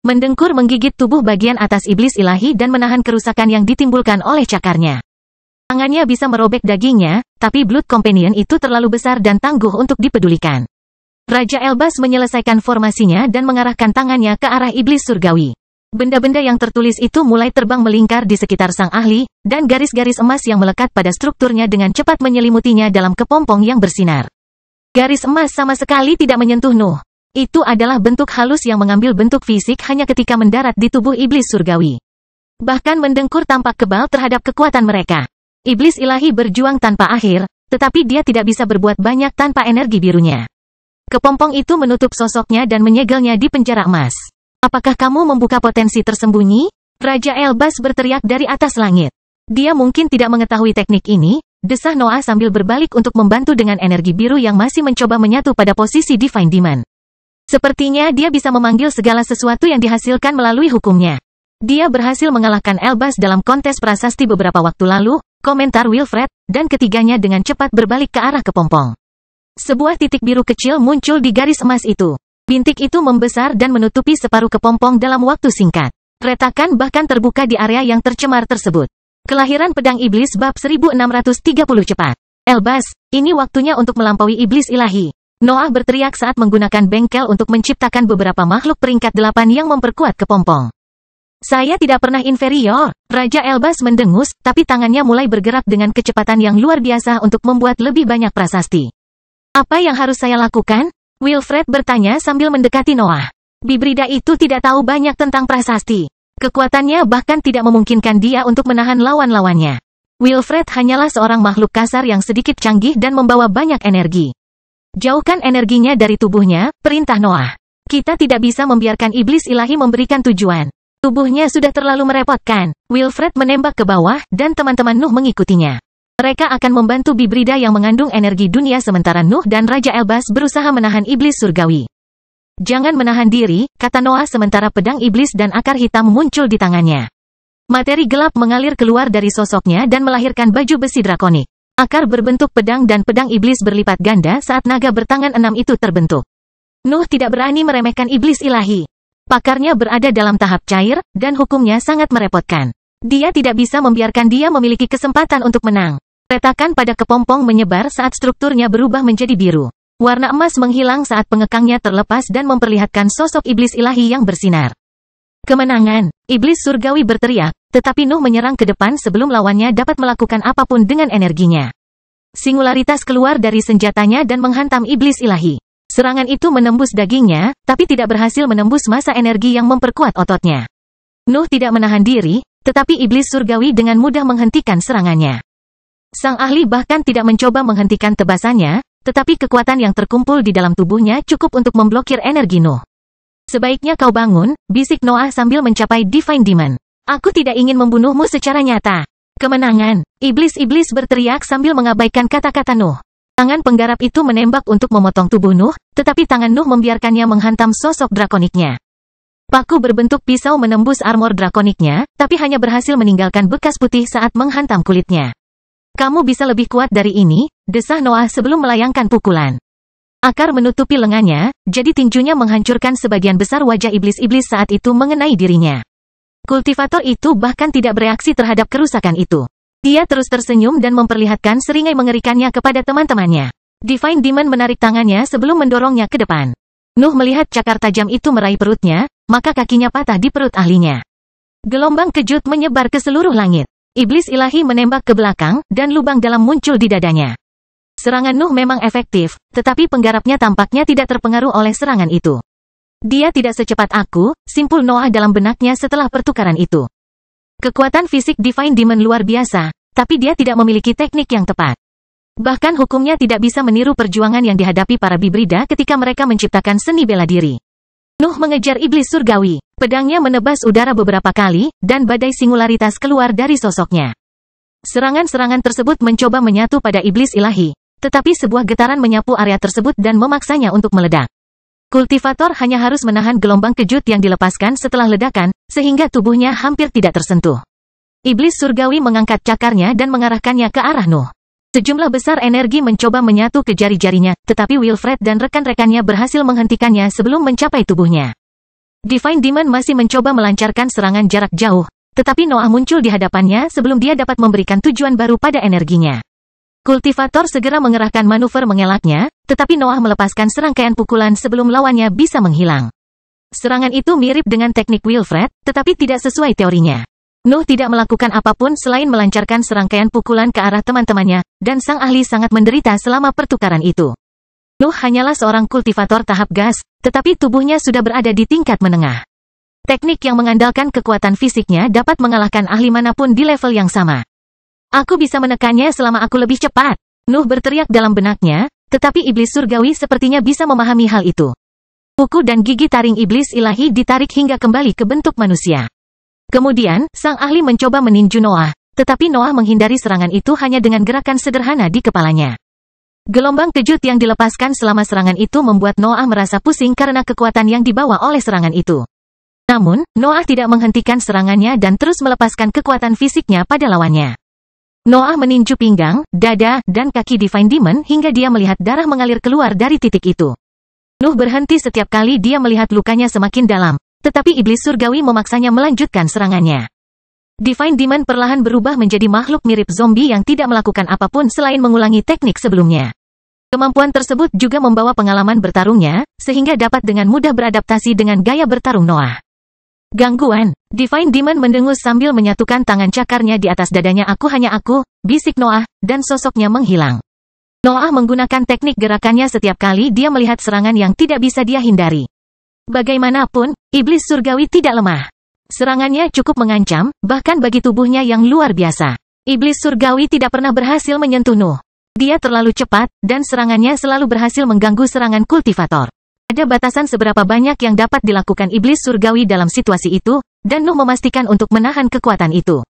Mendengkur menggigit tubuh bagian atas iblis ilahi dan menahan kerusakan yang ditimbulkan oleh cakarnya. Tangannya bisa merobek dagingnya, tapi Blood Companion itu terlalu besar dan tangguh untuk dipedulikan. Raja Elbas menyelesaikan formasinya dan mengarahkan tangannya ke arah iblis surgawi. Benda-benda yang tertulis itu mulai terbang melingkar di sekitar sang ahli, dan garis-garis emas yang melekat pada strukturnya dengan cepat menyelimutinya dalam kepompong yang bersinar. Garis emas sama sekali tidak menyentuh Nuh. Itu adalah bentuk halus yang mengambil bentuk fisik hanya ketika mendarat di tubuh iblis surgawi. Bahkan mendengkur tampak kebal terhadap kekuatan mereka. Iblis ilahi berjuang tanpa akhir, tetapi dia tidak bisa berbuat banyak tanpa energi birunya. Kepompong itu menutup sosoknya dan menyegelnya di penjara emas. Apakah kamu membuka potensi tersembunyi? Raja Elbas berteriak dari atas langit. Dia mungkin tidak mengetahui teknik ini, desah Noah sambil berbalik untuk membantu dengan energi biru yang masih mencoba menyatu pada posisi Divine Demon. Sepertinya dia bisa memanggil segala sesuatu yang dihasilkan melalui hukumnya. Dia berhasil mengalahkan Elbas dalam kontes prasasti beberapa waktu lalu, komentar Wilfred, dan ketiganya dengan cepat berbalik ke arah kepompong. Sebuah titik biru kecil muncul di garis emas itu. Bintik itu membesar dan menutupi separuh kepompong dalam waktu singkat. Retakan bahkan terbuka di area yang tercemar tersebut. Kelahiran pedang iblis bab 1630 cepat. Elbas, ini waktunya untuk melampaui iblis ilahi. Noah berteriak saat menggunakan bengkel untuk menciptakan beberapa makhluk peringkat 8 yang memperkuat kepompong. Saya tidak pernah inferior. Raja Elbas mendengus, tapi tangannya mulai bergerak dengan kecepatan yang luar biasa untuk membuat lebih banyak prasasti. Apa yang harus saya lakukan? Wilfred bertanya sambil mendekati Noah. Bibrida itu tidak tahu banyak tentang prasasti. Kekuatannya bahkan tidak memungkinkan dia untuk menahan lawan-lawannya. Wilfred hanyalah seorang makhluk kasar yang sedikit canggih dan membawa banyak energi. Jauhkan energinya dari tubuhnya, perintah Noah. Kita tidak bisa membiarkan iblis ilahi memberikan tujuan. Tubuhnya sudah terlalu merepotkan. Wilfred menembak ke bawah, dan teman-teman Nuh mengikutinya. Mereka akan membantu Bibrida yang mengandung energi dunia sementara Nuh dan Raja Elbas berusaha menahan iblis surgawi. Jangan menahan diri, kata Noah sementara pedang iblis dan akar hitam muncul di tangannya. Materi gelap mengalir keluar dari sosoknya dan melahirkan baju besi drakonik. Akar berbentuk pedang dan pedang iblis berlipat ganda saat naga bertangan 6 itu terbentuk. Nuh tidak berani meremehkan iblis ilahi. Pakarnya berada dalam tahap cair, dan hukumnya sangat merepotkan. Dia tidak bisa membiarkan dia memiliki kesempatan untuk menang. Retakan pada kepompong menyebar saat strukturnya berubah menjadi biru. Warna emas menghilang saat pengekangnya terlepas dan memperlihatkan sosok iblis ilahi yang bersinar. Kemenangan! Iblis surgawi berteriak, tetapi Nuh menyerang ke depan sebelum lawannya dapat melakukan apapun dengan energinya. Singularitas keluar dari senjatanya dan menghantam iblis ilahi. Serangan itu menembus dagingnya, tapi tidak berhasil menembus massa energi yang memperkuat ototnya. Nuh tidak menahan diri, tetapi iblis surgawi dengan mudah menghentikan serangannya. Sang ahli bahkan tidak mencoba menghentikan tebasannya, tetapi kekuatan yang terkumpul di dalam tubuhnya cukup untuk memblokir energi Nuh. Sebaiknya kau bangun, bisik Noah sambil mencapai Divine Demon. Aku tidak ingin membunuhmu secara nyata. Kemenangan! Iblis-iblis berteriak sambil mengabaikan kata-kata Nuh. Tangan penggarap itu menembak untuk memotong tubuh Nuh, tetapi tangan Nuh membiarkannya menghantam sosok drakoniknya. Paku berbentuk pisau menembus armor drakoniknya, tapi hanya berhasil meninggalkan bekas putih saat menghantam kulitnya. Kamu bisa lebih kuat dari ini, desah Noah sebelum melayangkan pukulan. Akar menutupi lengannya, jadi tinjunya menghancurkan sebagian besar wajah iblis-iblis saat itu mengenai dirinya. Kultivator itu bahkan tidak bereaksi terhadap kerusakan itu. Dia terus tersenyum dan memperlihatkan seringai mengerikannya kepada teman-temannya. Divine Demon menarik tangannya sebelum mendorongnya ke depan. Nuh melihat cakar tajam itu meraih perutnya, maka kakinya patah di perut ahlinya. Gelombang kejut menyebar ke seluruh langit. Iblis ilahi menembak ke belakang, dan lubang dalam muncul di dadanya. Serangan Nuh memang efektif, tetapi penggarapnya tampaknya tidak terpengaruh oleh serangan itu. Dia tidak secepat aku, simpul Noah dalam benaknya setelah pertukaran itu. Kekuatan fisik Divine Demon luar biasa, tapi dia tidak memiliki teknik yang tepat. Bahkan hukumnya tidak bisa meniru perjuangan yang dihadapi para Bibrida ketika mereka menciptakan seni bela diri. Nuh mengejar iblis surgawi. Pedangnya menebas udara beberapa kali, dan badai singularitas keluar dari sosoknya. Serangan-serangan tersebut mencoba menyatu pada iblis ilahi, tetapi sebuah getaran menyapu area tersebut dan memaksanya untuk meledak. Kultivator hanya harus menahan gelombang kejut yang dilepaskan setelah ledakan, sehingga tubuhnya hampir tidak tersentuh. Iblis surgawi mengangkat cakarnya dan mengarahkannya ke arah Nuh. Sejumlah besar energi mencoba menyatu ke jari-jarinya, tetapi Wilfred dan rekan-rekannya berhasil menghentikannya sebelum mencapai tubuhnya. Divine Demon masih mencoba melancarkan serangan jarak jauh, tetapi Noah muncul di hadapannya sebelum dia dapat memberikan tujuan baru pada energinya. Kultivator segera mengerahkan manuver mengelaknya, tetapi Noah melepaskan serangkaian pukulan sebelum lawannya bisa menghilang. Serangan itu mirip dengan teknik Wilfred, tetapi tidak sesuai teorinya. Nuh tidak melakukan apapun selain melancarkan serangkaian pukulan ke arah teman-temannya, dan sang ahli sangat menderita selama pertukaran itu. Nuh hanyalah seorang kultivator tahap gas, tetapi tubuhnya sudah berada di tingkat menengah. Teknik yang mengandalkan kekuatan fisiknya dapat mengalahkan ahli manapun di level yang sama. Aku bisa menekannya selama aku lebih cepat. Nuh berteriak dalam benaknya, tetapi iblis surgawi sepertinya bisa memahami hal itu. Kuku dan gigi taring iblis ilahi ditarik hingga kembali ke bentuk manusia. Kemudian, sang ahli mencoba meninju Noah, tetapi Noah menghindari serangan itu hanya dengan gerakan sederhana di kepalanya. Gelombang kejut yang dilepaskan selama serangan itu membuat Noah merasa pusing karena kekuatan yang dibawa oleh serangan itu. Namun, Noah tidak menghentikan serangannya dan terus melepaskan kekuatan fisiknya pada lawannya. Noah meninju pinggang, dada, dan kaki Divine Demon hingga dia melihat darah mengalir keluar dari titik itu. Nuh berhenti setiap kali dia melihat lukanya semakin dalam, tetapi iblis surgawi memaksanya melanjutkan serangannya. Divine Demon perlahan berubah menjadi makhluk mirip zombie yang tidak melakukan apapun selain mengulangi teknik sebelumnya. Kemampuan tersebut juga membawa pengalaman bertarungnya, sehingga dapat dengan mudah beradaptasi dengan gaya bertarung Noah. Gangguan. Divine Demon mendengus sambil menyatukan tangan cakarnya di atas dadanya. Aku hanya aku, bisik Noah, dan sosoknya menghilang. Noah menggunakan teknik gerakannya setiap kali dia melihat serangan yang tidak bisa dia hindari. Bagaimanapun, iblis surgawi tidak lemah. Serangannya cukup mengancam, bahkan bagi tubuhnya yang luar biasa. Iblis surgawi tidak pernah berhasil menyentuh Nuh. Dia terlalu cepat, dan serangannya selalu berhasil mengganggu serangan kultivator. Ada batasan seberapa banyak yang dapat dilakukan iblis surgawi dalam situasi itu, dan Nuh memastikan untuk menahan kekuatan itu.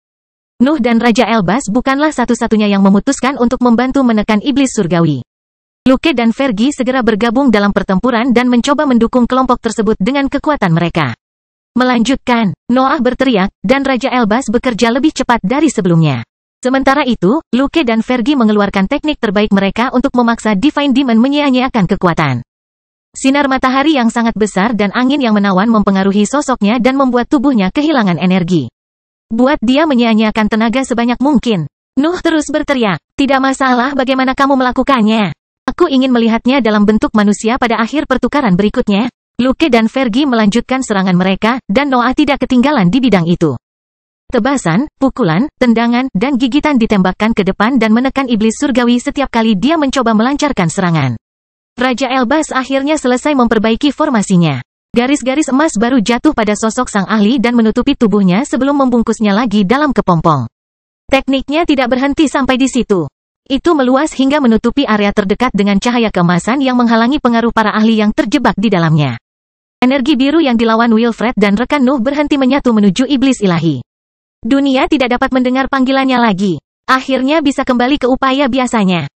Nuh dan Raja Elbas bukanlah satu-satunya yang memutuskan untuk membantu menekan iblis surgawi. Luke dan Fergie segera bergabung dalam pertempuran dan mencoba mendukung kelompok tersebut dengan kekuatan mereka. Melanjutkan, Noah berteriak, dan Raja Elbas bekerja lebih cepat dari sebelumnya. Sementara itu, Luke dan Fergie mengeluarkan teknik terbaik mereka untuk memaksa Divine Demon menyia-nyiakan kekuatan. Sinar matahari yang sangat besar dan angin yang menawan mempengaruhi sosoknya dan membuat tubuhnya kehilangan energi. Buat dia menyia-nyiakan tenaga sebanyak mungkin. Nuh terus berteriak, tidak masalah bagaimana kamu melakukannya. Aku ingin melihatnya dalam bentuk manusia pada akhir pertukaran berikutnya. Luke dan Fergie melanjutkan serangan mereka, dan Noah tidak ketinggalan di bidang itu. Tebasan, pukulan, tendangan, dan gigitan ditembakkan ke depan dan menekan iblis surgawi setiap kali dia mencoba melancarkan serangan. Raja Elbas akhirnya selesai memperbaiki formasinya. Garis-garis emas baru jatuh pada sosok sang ahli dan menutupi tubuhnya sebelum membungkusnya lagi dalam kepompong. Tekniknya tidak berhenti sampai di situ. Itu meluas hingga menutupi area terdekat dengan cahaya keemasan yang menghalangi pengaruh para ahli yang terjebak di dalamnya. Energi biru yang dilawan Wilfred dan rekan Nuh berhenti menyatu menuju iblis ilahi. Dunia tidak dapat mendengar panggilannya lagi. Akhirnya bisa kembali ke upaya biasanya.